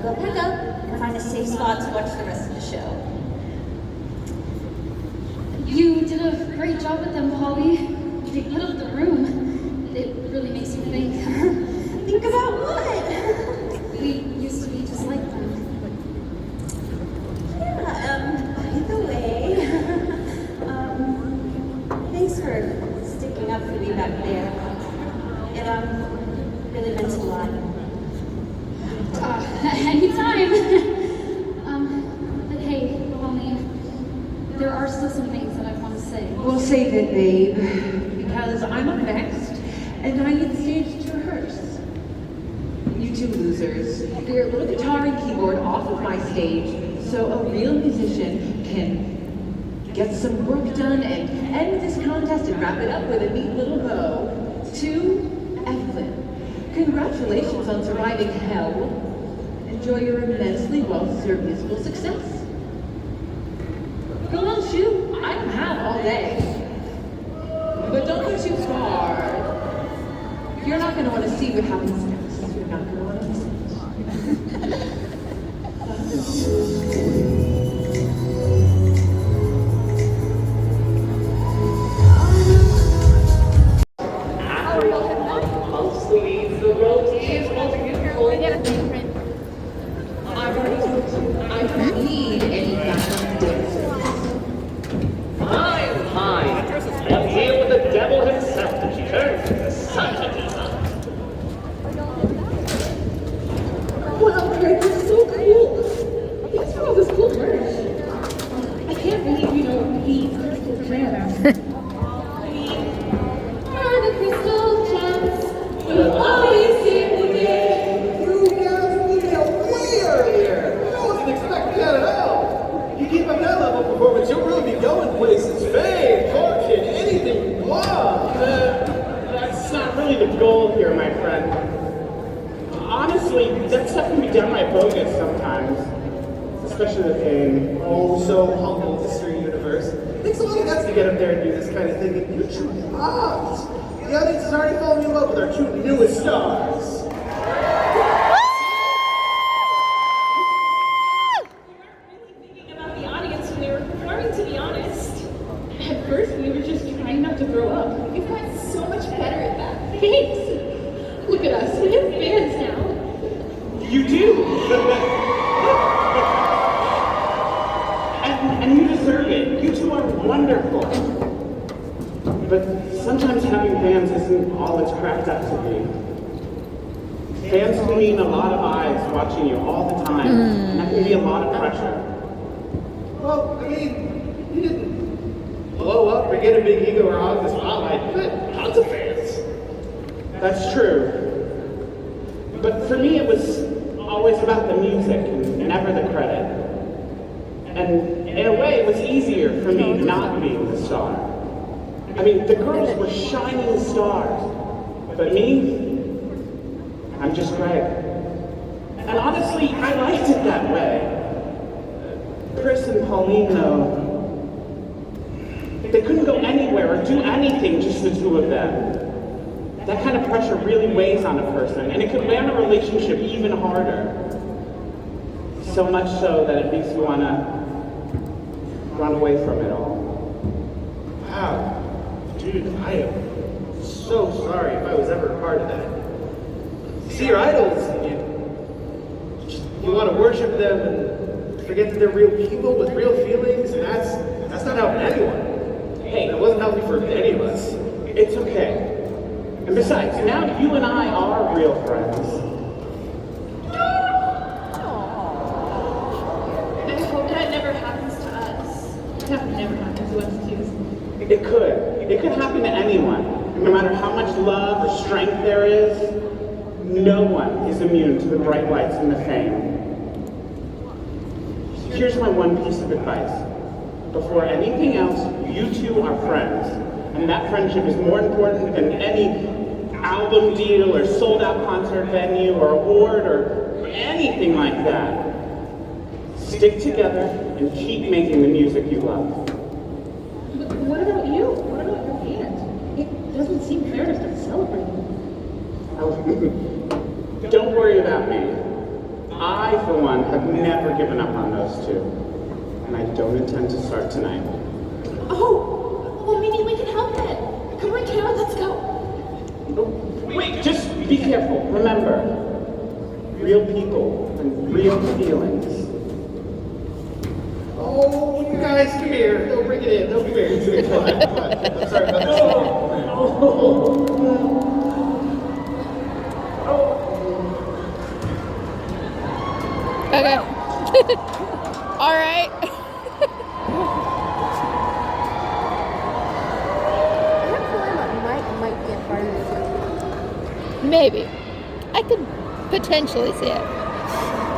go pack up and find a safe spot to watch the rest of the show. You did a great job with them, Polly. They put up the room. It really makes me think. Think about what? We used to be just like them. Yeah, by the way, thanks for sticking up for me back there. It, really meant a lot. Anytime. But hey, Polly, there are still some things that I want to say. We'll save it, babe, because I'm up next, and I need the stage to rehearse. You two losers, clear the guitar and keyboard off of my stage so a real musician can get some work done and end this contest and wrap it up with a neat little bow. To Evelyn, congratulations on surviving hell. Enjoy your immensely well-deserved musical success. Go on, shoot. I don't have all day. But don't go too far. You're not going to want to see what happens next. You're not going to want to listen. I'm here with the devil himself to turn into such a diva. Wow, Craig, you're so cool. Thanks for all this cool merch. I can't believe you know the crystal gems. We are the crystal gems. We'll always save the day. You guys need help way earlier. I wasn't expecting that at all. You keep up that level of performance, you'll really be going places. Fame, fortune, anything you want. That's not really the goal here, my friend. Honestly, that stuff can be downright bogus sometimes. Especially the fame. Oh, so humble, Mr. Universe. It takes a lot of guts to get up there and do this kind of thing, and you two rocked. The audience is already falling in love with our two newest stars. About the audience when they were performing, to be honest. At first, we were just trying not to grow up. We've gotten so much better at that. Thanks. Look at us. We have fans now. You do! and you deserve it. You two are wonderful. But sometimes having fans isn't all it's cracked up to be. Fans can mean a lot of eyes watching you all the time. And that can be a lot of pressure. Well, I mean, you didn't blow up or get a big ego or hog the spotlight. You had tons of fans. That's true. But for me, it was always about the music and never the credit. And in a way, it was easier for me not being the star. I mean, the girls were shining stars. But me, I'm just Greg. And honestly, I liked it that way. Chris and Pauline, though, they couldn't go anywhere or do anything, just the two of them. That kind of pressure really weighs on a person, and it could weigh on a relationship even harder. So much so that it makes you want to run away from it all. Wow. Dude, I am so sorry if I was ever a part of that. See your idols, and you want to worship them and forget that they're real people with real feelings, and that's not helping anyone. Hey, it wasn't healthy for any of us. It's okay. And besides, now you and I are real friends. I hope that never happens to us. That would never happen to us, too. It could. It could happen to anyone. No matter how much love or strength there is, no one is immune to the bright lights and the fame. Here's my one piece of advice. Before anything else, you two are friends. And that friendship is more important than any album deal or sold out concert venue or award or anything like that. Stick together and keep making the music you love. But what about you? What about your band? It doesn't seem fair to start celebrating. Don't worry about me. I, for one, have never given up on those two. And I don't intend to start tonight. Oh, well, maybe we can help it. Come on, Kara, let's go. Wait, just be careful. Remember, real people and real feelings. Oh, you guys, come here. They'll bring it in. They'll come here. Come on. I'm sorry about this. Okay. All right. Might be a part of this. Maybe. I could potentially see it.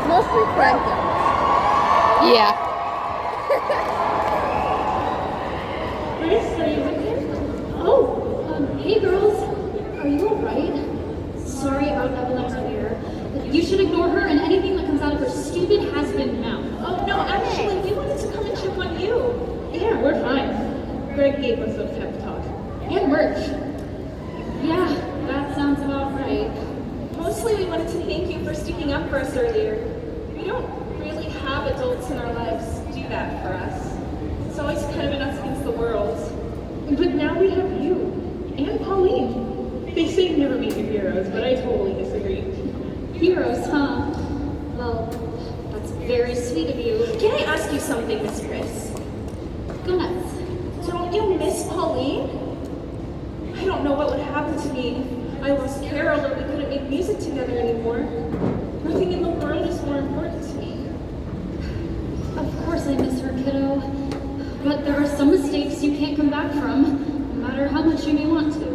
Mostly Frank. Yeah. Chris, are you okay? Oh, hey girls. Are you alright? Sorry about Evelyn earlier. You should ignore her and anything that comes out of her stupid has-been mouth. Oh, no, actually, we wanted to come and check on you. Yeah, we're fine. Greg gave us a pep talk. And merch. Yeah, that sounds about right. Mostly we wanted to thank you for sticking up for us earlier. We don't really have adults in our lives do that for us. It's always kind of been us against the world. But now we have you. And Pauline. They say never meet your heroes, but I totally disagree. Heroes, huh? Well, that's very sweet of you. Can I ask you something, Miss Chris? Go nuts. Don't you miss Pauline? I don't know what would happen to me if I lost Carol or we couldn't make music together anymore. Nothing in the world is more important to me. Of course I miss her, kiddo. But there are some mistakes you can't come back from, no matter how much you may want to.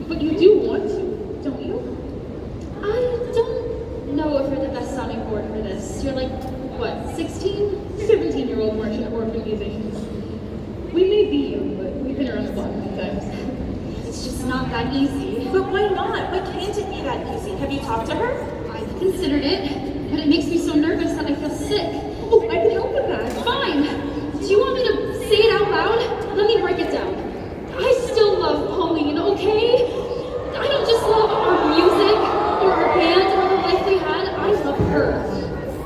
But you do want to, don't you? I don't know if you're the best sounding board for this. You're like, what, 16? 17-year-old merchant orphan musicians. We may be young, but we've been around the block many times. It's just not that easy. But why not? Why can't it be that easy? Have you talked to her? I've considered it, but it makes me so nervous that I feel sick. Oh, I can help with that. Fine. Do you want me to say it out loud? Let me break it down. I still love Pauline, okay? I don't just love our music or our band or the life we had. I love her.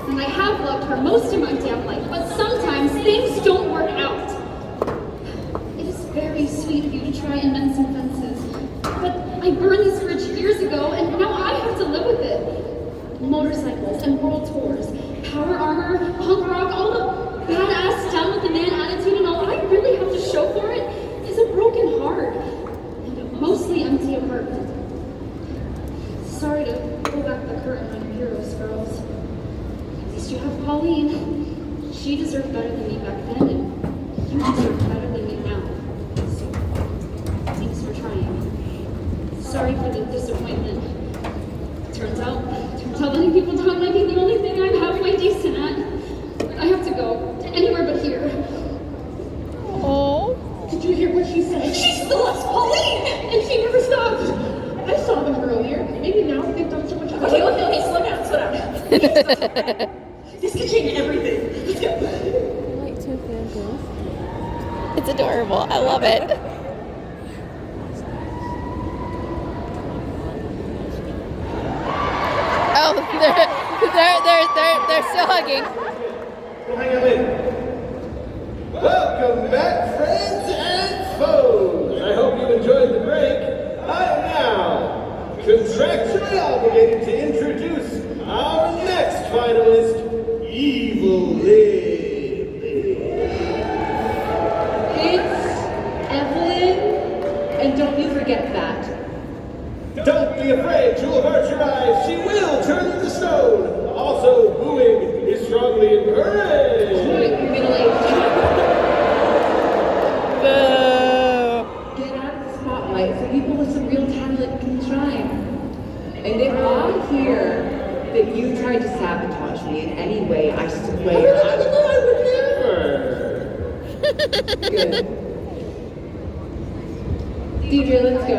And I have loved her most of my damn life, but sometimes things don't work out. It is very sweet of you to try and mend some fences. But I burned this bridge years ago, and now I have to live with it. Motorcycles and world tours, power armor, punk rock, all the badass down with the man attitude and all I really have to show for it is a broken heart and a mostly empty apartment. Sorry to pull back the curtain on your heroes, girls. At least you have Pauline. She deserved better than me back then, and you deserve better than me now. So, thanks for trying. Sorry for the disappointment. Turns out letting people down might be the only thing I'm halfway decent at. I have to go. Anywhere but here. Oh. Did you hear what she said? She still loves Pauline! And she never stopped. I saw them earlier. Maybe now they've done so much. Okay, slow down. This could change everything. Let's go. It's adorable. I love it. Oh, they're still hugging. Hang on in. Welcome back, friends and foes. I hope you enjoyed the break. I am now contractually obligated to introduce our next finalist, Evil Lily. It's Evelyn, and don't you forget that. Don't be afraid to avert your eyes. She will turn into stone. Also, booing is strongly encouraged. Get out of the spotlight so people with some real talent can shine. And if I hear that you tried to sabotage me in any way, I swear I would never. Good. DJ, let's go.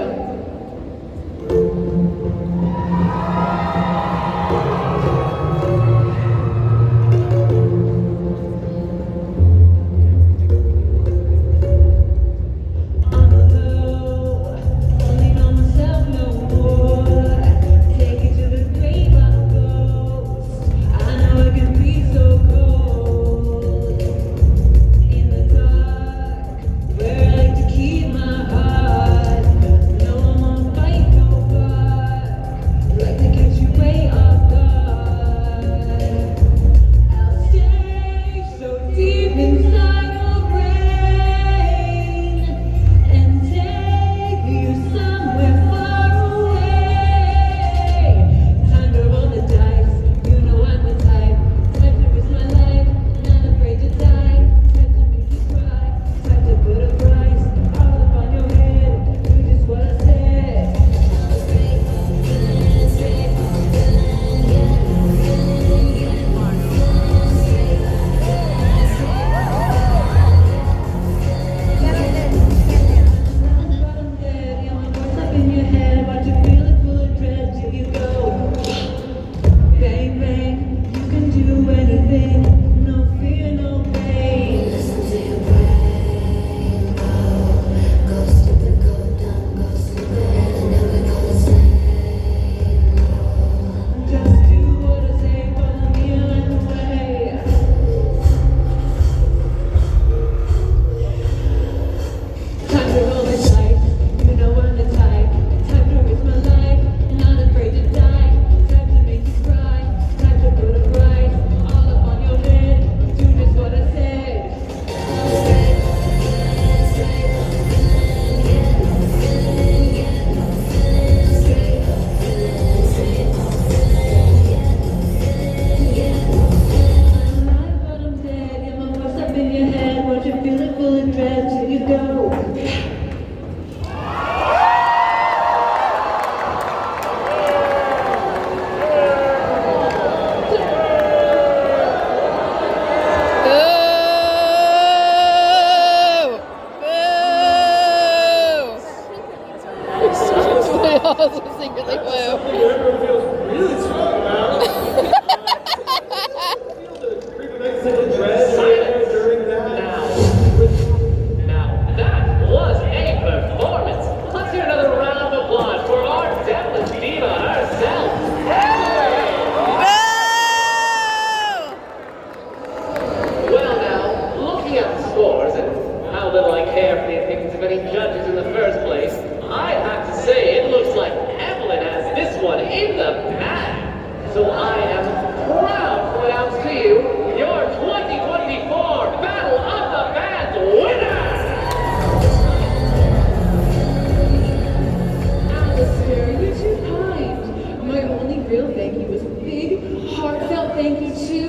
to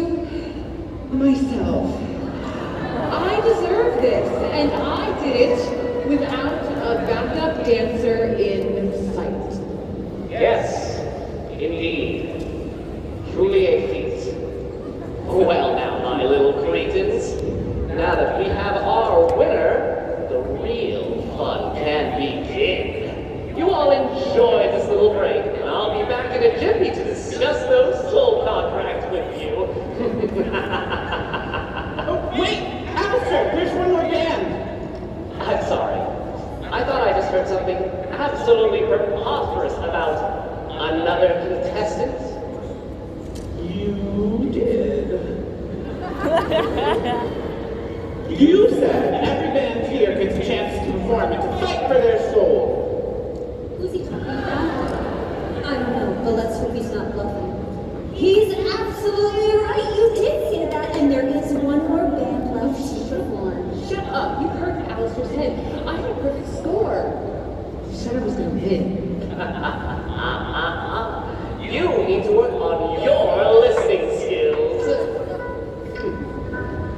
myself, I deserve this, and I did it without a backup dancer in sight. Yes, indeed. Truly a feat. Well now, my little cretins, now that we have our winner, the real fun can begin. You all enjoy this little break, and I'll be back in a jiffy to discuss those soul contracts with you. Oh, wait! Alistair, there's one more band! I'm sorry. I thought I just heard something absolutely preposterous about another contestant. You did. You said every band here gets a chance to perform and to fight for their soul. Who's he talking about? I don't know, but let's hope he's not bluffing. He's absolutely right. You did say that, and there is one more band left to perform. Shut up, you heard Alistair said. I had a perfect score. He said I was gonna win. You need to work on your listening skills.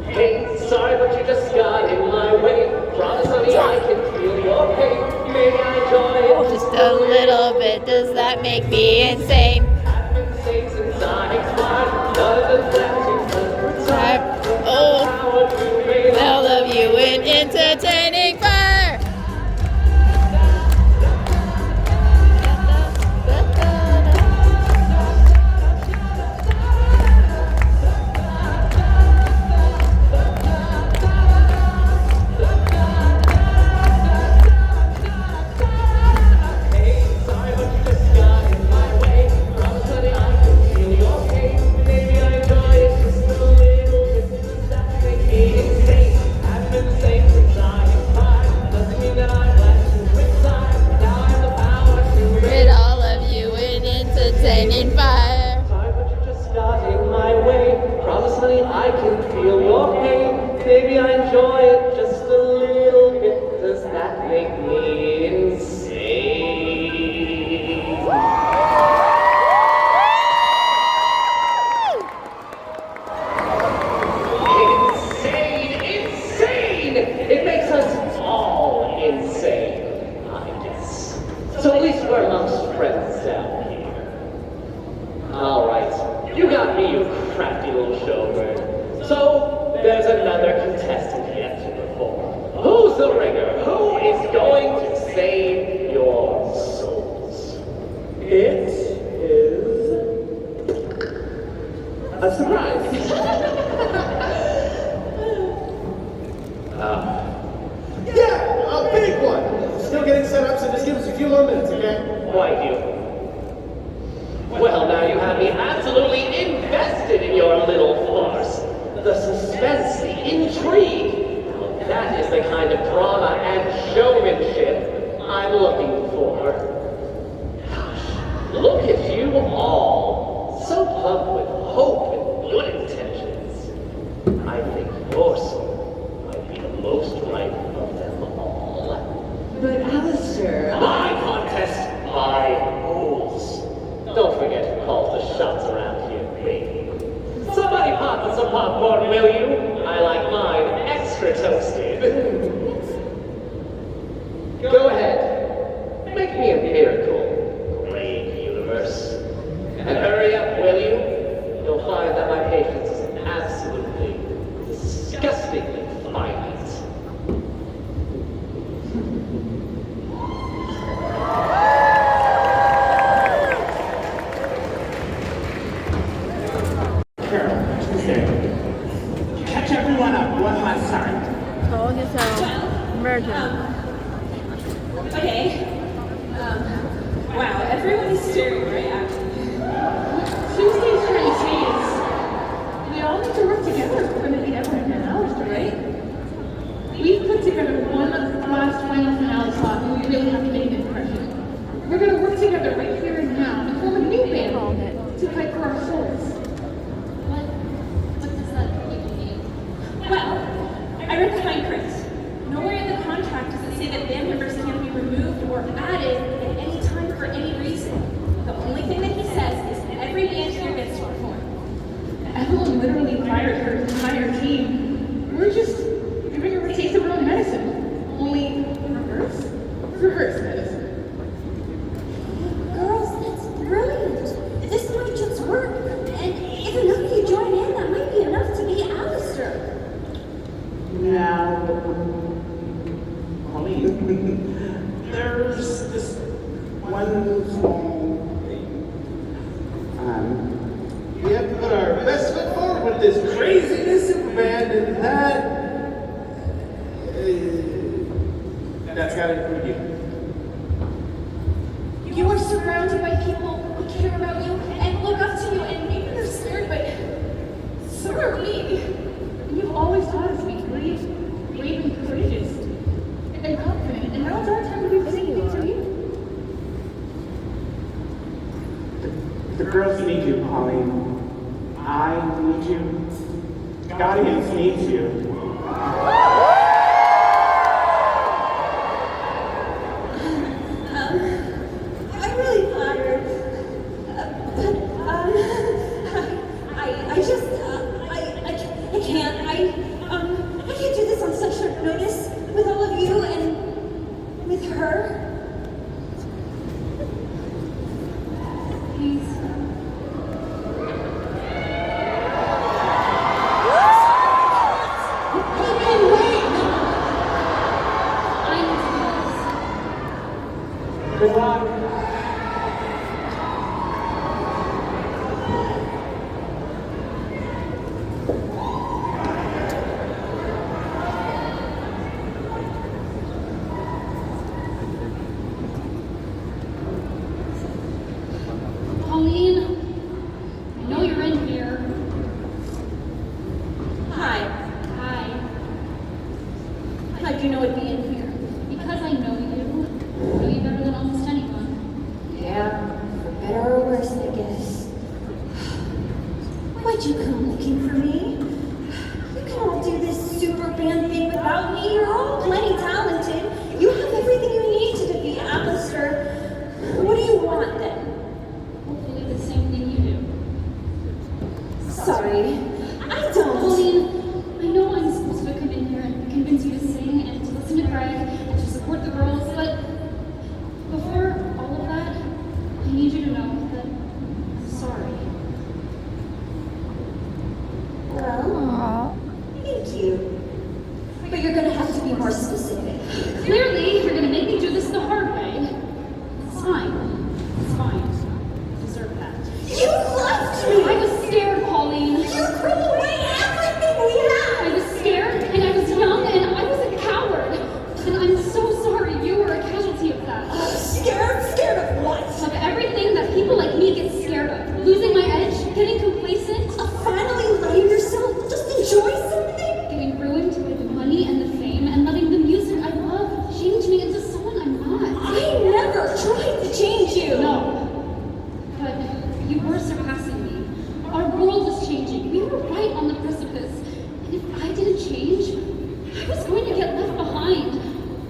Hey, sorry, but you just got in my way. Promise, honey, I can feel your pain. Maybe I enjoy it Just a little bit. Does that make me insane? I've been saying since I expired. None of the flashes Oh, I love you in entertaining fire. With all of you in entertaining fire. Sorry, but you just got in my way. Promise, honey, I can feel your pain. Maybe I enjoy it just a little bit. Does that make me insane? Insane! Insane! It makes us all insane, I guess. So at least we're amongst friends down here. Alright, you got me, you crafty little showbird. So, there's another contestant yet to perform. Who's the ringer? Who is going to save your souls? It is a surprise. Yeah, a big one. Still getting set up, so just give us a few more minutes, okay? Quite you. Well, now you have me absolutely invested in your little farce. The suspense, the intrigue. Now, that is the kind of drama and showmanship I'm looking for. Gosh, look at you all. So pumped with hope and good intentions. I think your soul might be the most right of them all. But Alistair, My contest, my rules. Don't forget who calls the shots around here, baby. Somebody pop with some popcorn, will you? I like mine extra toasted. Go ahead. Make me a miracle, great universe. And hurry up, will you? You'll find that my patience is absolutely, disgustingly finite. Carol, Tuesday. Catch everyone up one last time. Hold yourself. Merger. Okay. Wow, everyone's staring right at me. Tuesday's trying to say is we all need to work together if we're going to beat Evelyn and Alistair, right? We've put together one last final finale slot and we really have to make an impression. We're going to work together right here and now and form a new band to fight for our souls. What does that even mean? Well, I read the fine print. Nowhere in the contract does it say that band members can be removed or added at any time for any reason. one literally fired her entire team. We're just giving her a taste of her own medicine. Only reverse? Reverse medicine. Girls, that's brilliant. This might just work. And if enough of you join in, that might be enough to beat Alistair. Now, Pauline, there's this one small thing. We have to put our best foot forward with this craziness of the band, and that's gotta include you. You are surrounded by people who care about you and look up to you, and maybe they're scared, but so are we. And you've always taught us to be brave and courageous and confident, and now it's our time to do the same thing for you. The girls need you, Pauline. I need you. The audience needs you. I'm really flattered. I can't. I can't do this on such short notice with all of you and with her. Please. Good luck. Pauline, I know you're in here. Hi. Hi. How'd you know I'd be in here? Because I know you. I know you better than almost anyone. Yeah, for better or worse, I guess. Why'd you come looking for me? You can all do this super band thing without me. You're all plenty talented. You have everything you need to defeat Alistair. What do you want then? Hopefully the same thing you do. Sorry, I don't. Pauline, I know I'm supposed to come in here and convince you to sing and to listen to Greg and to support the girls, but before all of that, I need you to know that I'm sorry. Well, thank you. But you're gonna have to be more specific. Clearly, you're gonna make me do this the hard way. It's fine. It's fine. I deserve that. You left me! I was scared, Pauline. You threw away everything we had! I was scared, and I was young, and I was a coward. And I'm so sorry you were a casualty of that. Scared? Scared of what? Of everything that people like me get scared of. Losing my edge, getting complacent. Finally letting yourself just enjoy something? Getting ruined by the money and the fame, and letting the music I love change me into someone I'm not. I never tried to change you! No. But you were surpassing me. Our world was changing. We were right on the precipice. And if I didn't change, I was going to get left behind.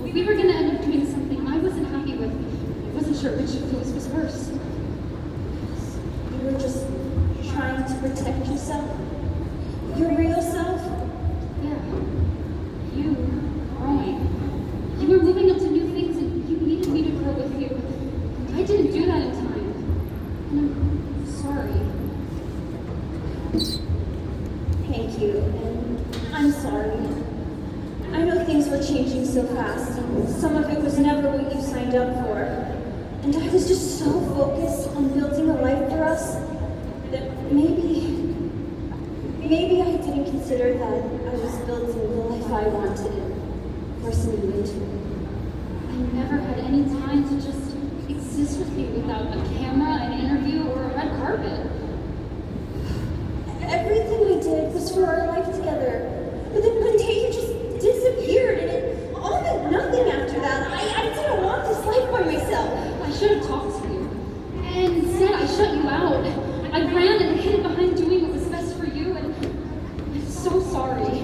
We were going to end up doing something I wasn't happy with. I wasn't sure which of those was worse. You were just trying to protect yourself? Your real self? Yeah. You growing. You were moving up to new things and you needed me to grow with you. I didn't do that in time. And I'm sorry. Thank you, and I'm sorry. I know things were changing so fast, and some of it was never what you signed up for. And I was just so focused on building a life for us that maybe I didn't consider that I was building the life I wanted and forcing you into it. I never had any time to just exist with you without a camera, an interview, or a red carpet. Everything we did was for our life together. But then one day you just disappeared, and it all meant nothing after that. I didn't want this life by myself. I should have talked to you. And instead, I shut you out. I ran and hid behind doing what was best for you, and I'm so sorry.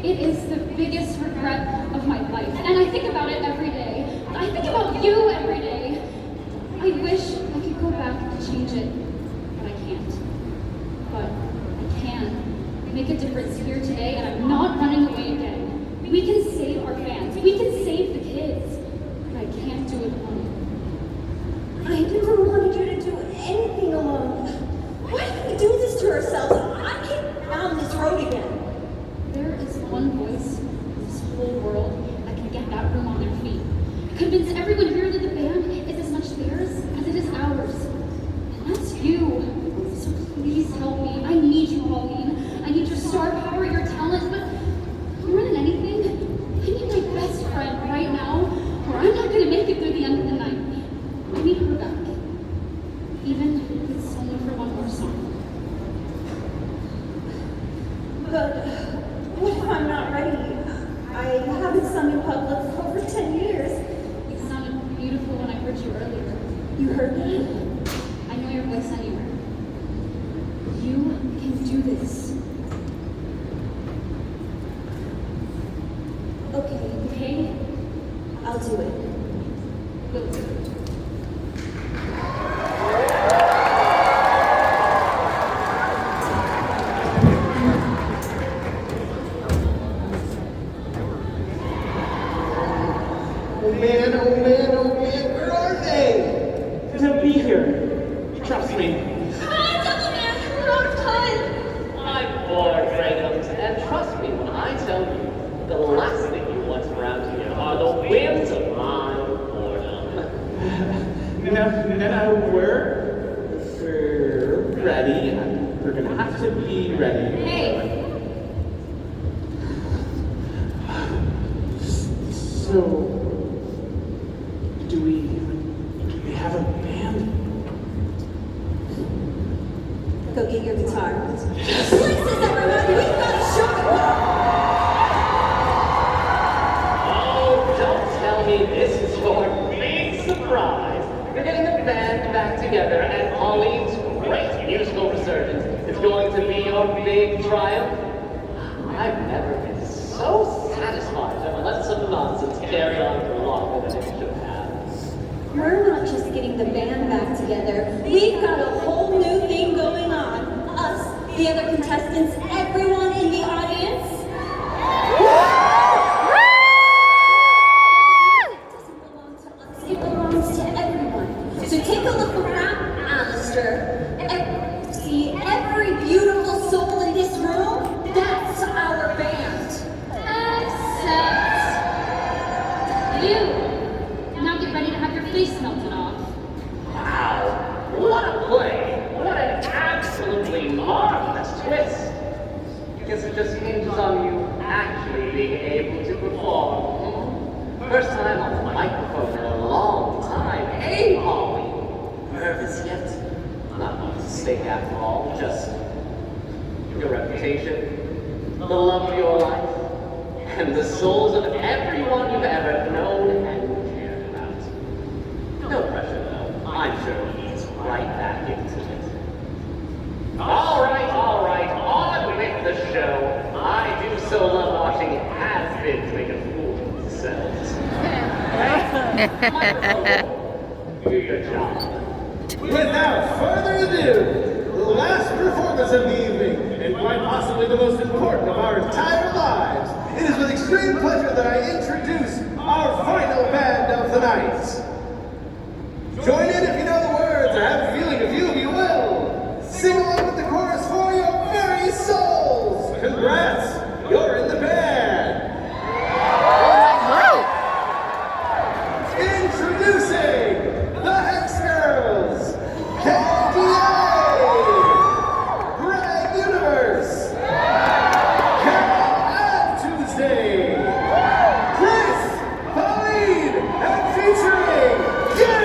It is the biggest regret of my life, and I think about it every day. I think about you every day. I wish I could go back and change it, but I can't. But I can. make a difference here today, and I'm not running away again. We can save our fans. We can save the kids. But I can't do it alone. I never wanted you to do anything alone. Why did we do this to ourselves? I can't down this road again. There is one voice in this whole world that can get that room on their feet. Convince everyone here that the band is as much theirs as it is ours. And that's you. So please help me. I need you, Pauline. I need your star power, your talent, but more than anything, I need my best friend right now, or I'm not going to make it through the end of the night. I need her back. Even if it's only for one more song. But what if I'm not ready? I haven't sung in public for over 10 years. It sounded beautiful when I heard you earlier. You heard me? I know your voice anywhere. You can do this. Okay, I'll do it. We'll do it. Oh man, where are they? To be here. Trust me. I'm bored, Reynolds, and trust me when I tell you, the last thing you want around here are the winds of my boredom. No, we're ready. We're gonna have to be ready. Hey! So, do we have a band? Go get your guitar. Places, everyone! We've got a show! Oh, don't tell me this is your big surprise. You're getting the band back together, and Pauline's great musical resurgence is going to be your big triumph. I've never been so satisfied to let some nonsense carry on for longer than it should have. We're not just getting the band back together. We've got a whole new thing going on. Us, the other contestants, everyone in the audience. It belongs to everyone. So take a look around, Alistair. See every beautiful soul in this room? That's our band. Except you. Now get ready to have your face melted off. Wow, what a play! What an absolutely marvelous twist! I guess it just hinges on you actually being able to perform. First time on the microphone in a long time. Hey, Molly! Nervous yet? Not much at stake after all, just your reputation, the love of your life, and the souls of everyone you've ever known and cared about. No pressure, though. I'm sure he's right back into it. All right, on with the show. I do so love watching has-beens make a fool of themselves. Do your job. Without further ado, the last performance of the evening, and quite possibly the most important of our entire lives, it is with extreme pleasure that I introduce our final band of the night. Join in if you know the words. I have a feeling a few of you will. Sing along with the chorus for your very souls. Congrats, you're in the band. Introducing the Hex Girls, KDA, Greg Universe, Carol and Tuesday, Chris, Pauline, and featuring you.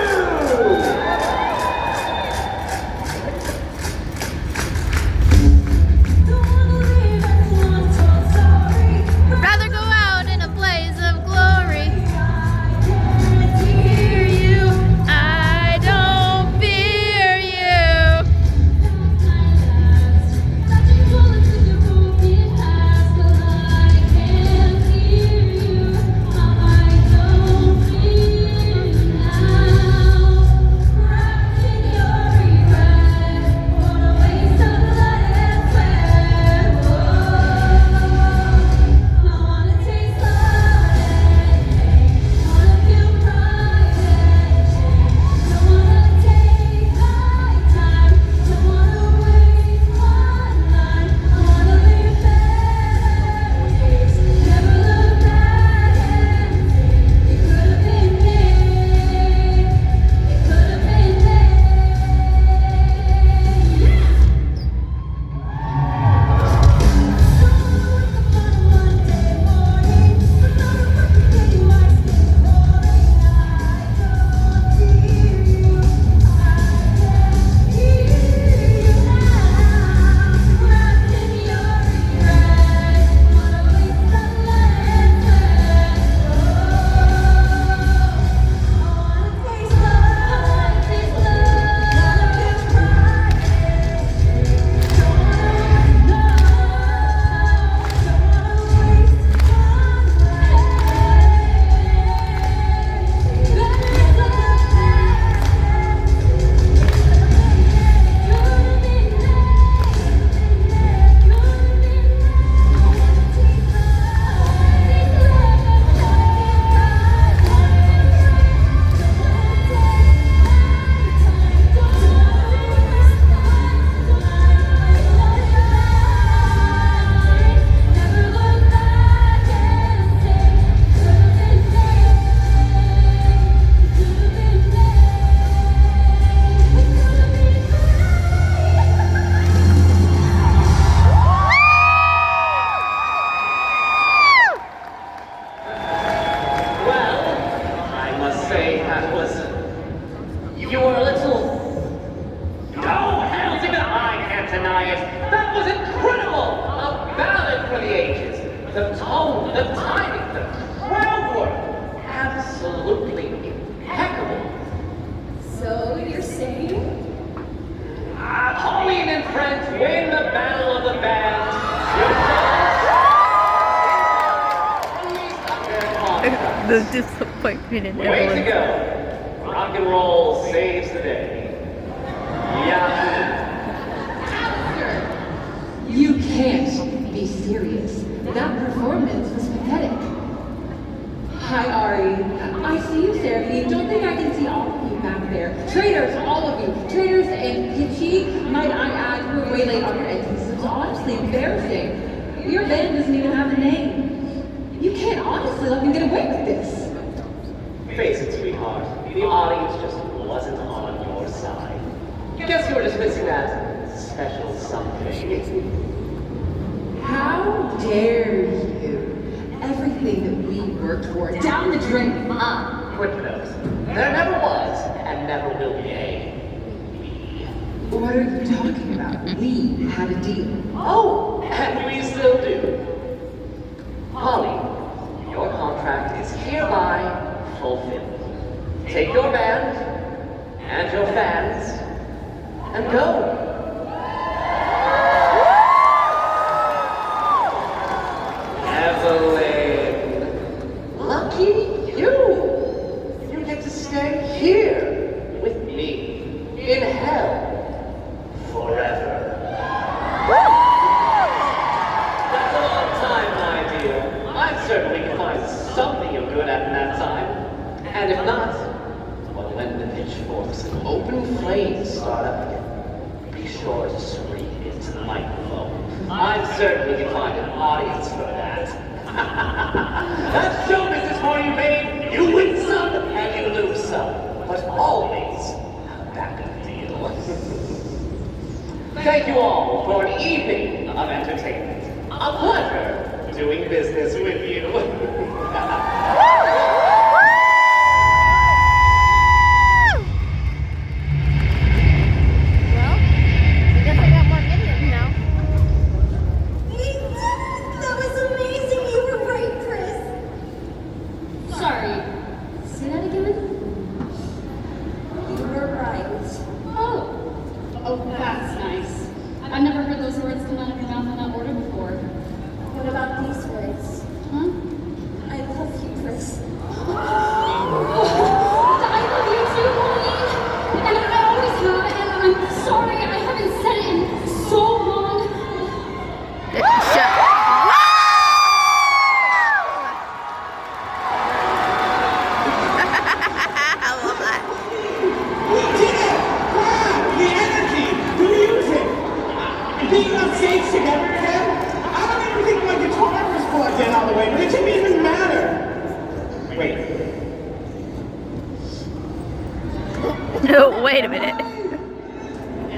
the timing, the crowd work, absolutely impeccable. So you're saying? Pauline and friends win the battle of the bands. The disappointment in Way to everyone. go. Rock and roll saves the day. Yahoo! You can't be serious. That performance was pathetic. Hi, Ari. I see you, Seraphine. Don't think I can see all of you back there. Traitors, all of you. Traitors and Pitchy, might I add, who are way late on your entrance. It's honestly embarrassing. Your band doesn't even have a name. You can't honestly let them get away with this. Face it, sweetheart. The audience just wasn't on your side. Guess you were just missing that special something. How dare you? Everything that we worked for, down the drain. Quick note. There never was and never will be a we. What are you talking about? We had a deal. Oh, and we still do. Holly, your contract is hereby fulfilled. Take your band and your fans and go. Evelyn, lucky you. You get to stay here with me in hell forever. That's a long time, my dear. I certainly can find something you're good at in that time. And if not, well, when the pitchforks and open flames start up again, be sure to scream into the microphone. I certainly can find an audience for that. That's show business for you, babe. You win some and you lose some, but always have a backup deal. Thank you all for an evening of entertainment. A pleasure doing business with you. That was amazing. You were right, Chris. Sorry. Say that again? You were right. Oh. Oh, that's nice. I've never heard those words come out of your mouth in that order before. What about these words? Huh? I love you, Chris. I love you too, Pauline. And I always have, and I'm sorry I haven't said it in so long. The energy, the music, being on stage together again. I don't even think my guitar was plugged in all the way, but it didn't even matter. Wait. No, wait a minute.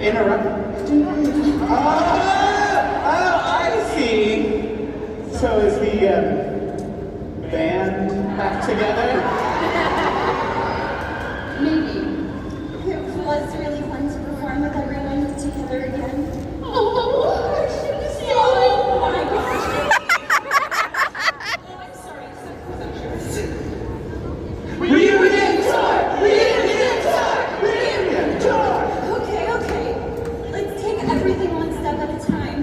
Interrupt. Oh, I see. So is the band back together? Maybe. It was really fun to perform with everyone together again. Oh, my gosh. I'm sorry, I'm so presumptuous. Reunion tour! Reunion tour! Reunion tour! Okay. Let's take everything one step at a time.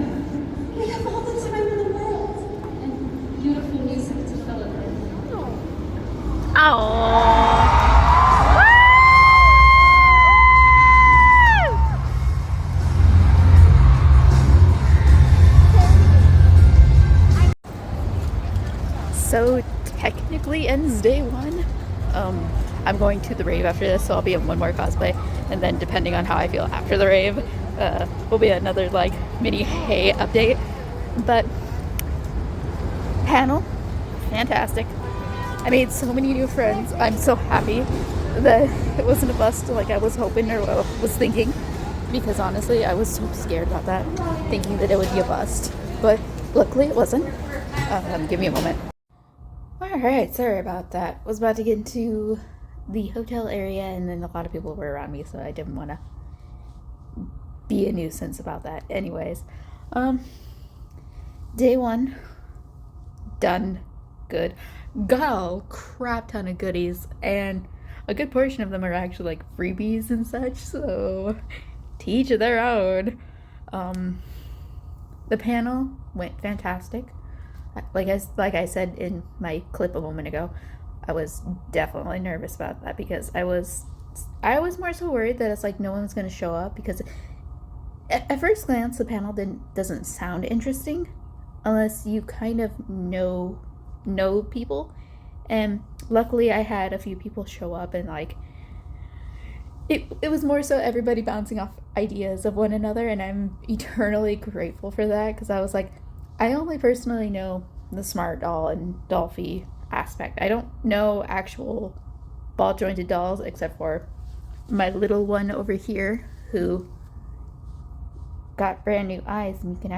We have all the time in the world. and beautiful music to fill it with. So technically ends day one. I'm going to the rave after this, so I'll be in one more cosplay, and then depending on how I feel after the rave, will be another like mini hey update. But panel, fantastic. I made so many new friends. I'm so happy that it wasn't a bust like I was hoping or was thinking, because honestly I was so scared about that, thinking that it would be a bust, but luckily it wasn't. Give me a moment. Alright, sorry about that. Was about to get into the hotel area and then a lot of people were around me, so I didn't want to be a nuisance about that. Anyways, day one, done. good. Got a crap ton of goodies, and a good portion of them are actually like freebies and such, so to each of their own. The panel went fantastic. Like I said in my clip a moment ago, I was definitely nervous about that because I was more so worried that it's like no one's going to show up, because at first glance the panel doesn't sound interesting unless you kind of know people. And luckily I had a few people show up, and like it was more so everybody bouncing off ideas of one another, and I'm eternally grateful for that, because I was like, I only personally know the smart doll and Dolphy aspect. I don't know actual ball jointed dolls except for my little one over here who got brand new eyes, and you can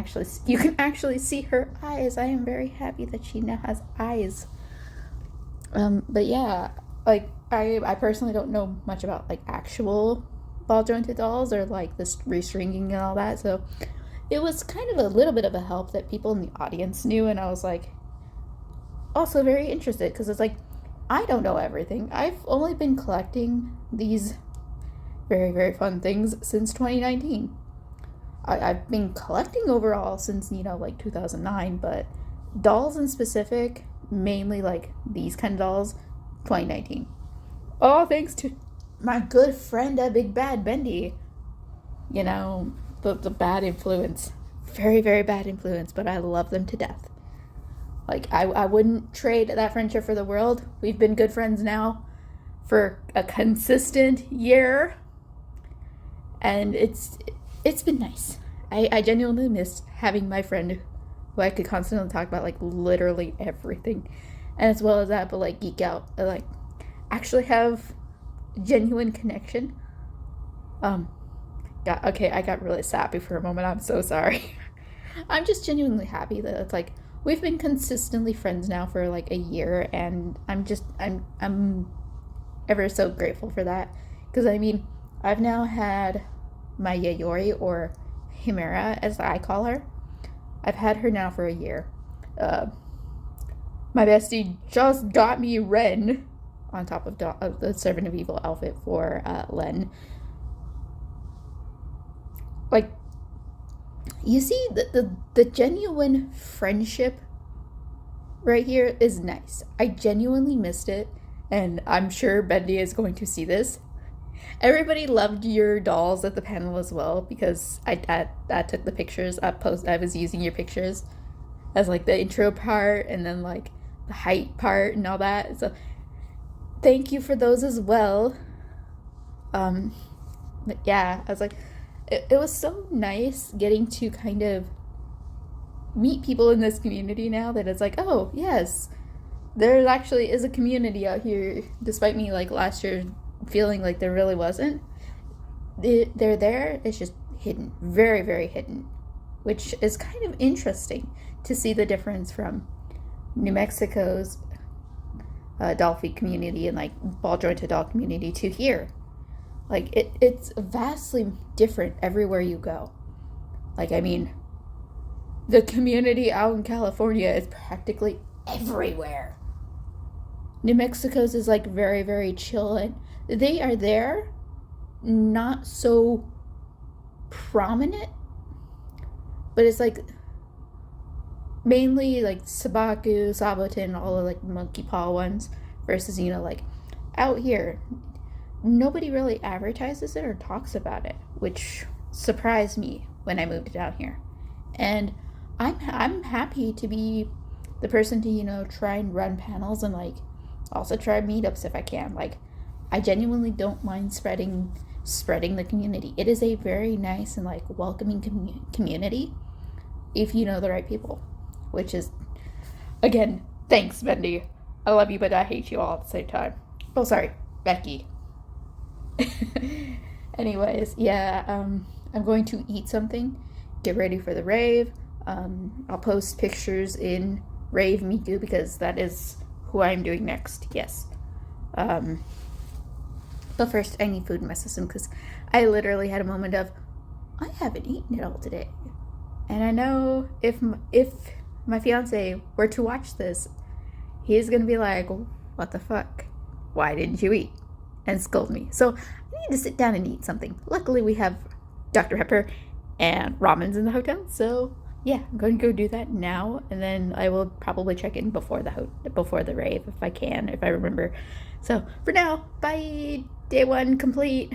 actually see her eyes. I am very happy that she now has eyes. But yeah, like I personally don't know much about like actual ball jointed dolls or like this restringing and all that, so it was kind of a little bit of a help that people in the audience knew, and I was like also very interested, because it's like I don't know everything. I've only been collecting these very, very fun things since 2019. I've been collecting overall since, like 2009, but dolls in specific, mainly like these kind of dolls, 2019. Oh, thanks to my good friend, Big Bad Bendy. The bad influence. Very, very bad influence, but I love them to death. Like, I wouldn't trade that friendship for the world. We've been good friends now for a consistent year, and it's been nice. I genuinely miss having my friend who I could constantly talk about like literally everything, and as well as that, but like geek out, like actually have genuine connection. Okay, I got really sappy for a moment. I'm so sorry. I'm just genuinely happy that it's like we've been consistently friends now for like a year, and I'm ever so grateful for that, because I mean, I've now had my Yayoi, or Himera as I call her. I've had her now for a year. My bestie just got me Ren on top of the Servant of Evil outfit for Len. Like, you see the genuine friendship right here is nice. I genuinely missed it, and I'm sure Bendy is going to see this. Everybody loved your dolls at the panel as well, because I took the pictures. I was using your pictures as like the intro part, and then like the height part and all that. So thank you for those as well. But yeah, I was like, it was so nice getting to kind of meet people in this community now, that it's like, oh yes, there actually is a community out here, despite me like last year feeling like there really wasn't. They're there, it's just hidden, very, very hidden, which is kind of interesting to see the difference from New Mexico's Dolphy community and like ball jointed doll community to here. Like it's vastly different everywhere you go. Like, I mean, the community out in California is practically everywhere. New Mexico's is like very, very chill, and they are there, not so prominent, but it's like mainly like Sabaku, Sabotin, all the like monkey paw ones, versus, like out here, nobody really advertises it or talks about it, which surprised me when I moved down here. And I'm happy to be the person to, try and run panels and like also try meetups if I can. Like, I genuinely don't mind spreading the community. It is a very nice and like welcoming community if you know the right people, which is, again, thanks, Bendy. I love you, but I hate you all at the same time. Oh, sorry, Becky. Anyways, yeah, I'm going to eat something, get ready for the rave. I'll post pictures in Rave Miku, because that is who I'm doing next, yes. But first, I need food in my system, because I literally had a moment of, I haven't eaten it all today. And I know if my fiance were to watch this, he's gonna be like, what the fuck? Why didn't you eat? And scold me. So I need to sit down and eat something. Luckily, we have Dr. Pepper and ramens in the hotel. So yeah, I'm going to go do that now, and then I will probably check in before the rave if I can, if I remember. So for now, bye. Day 1 complete.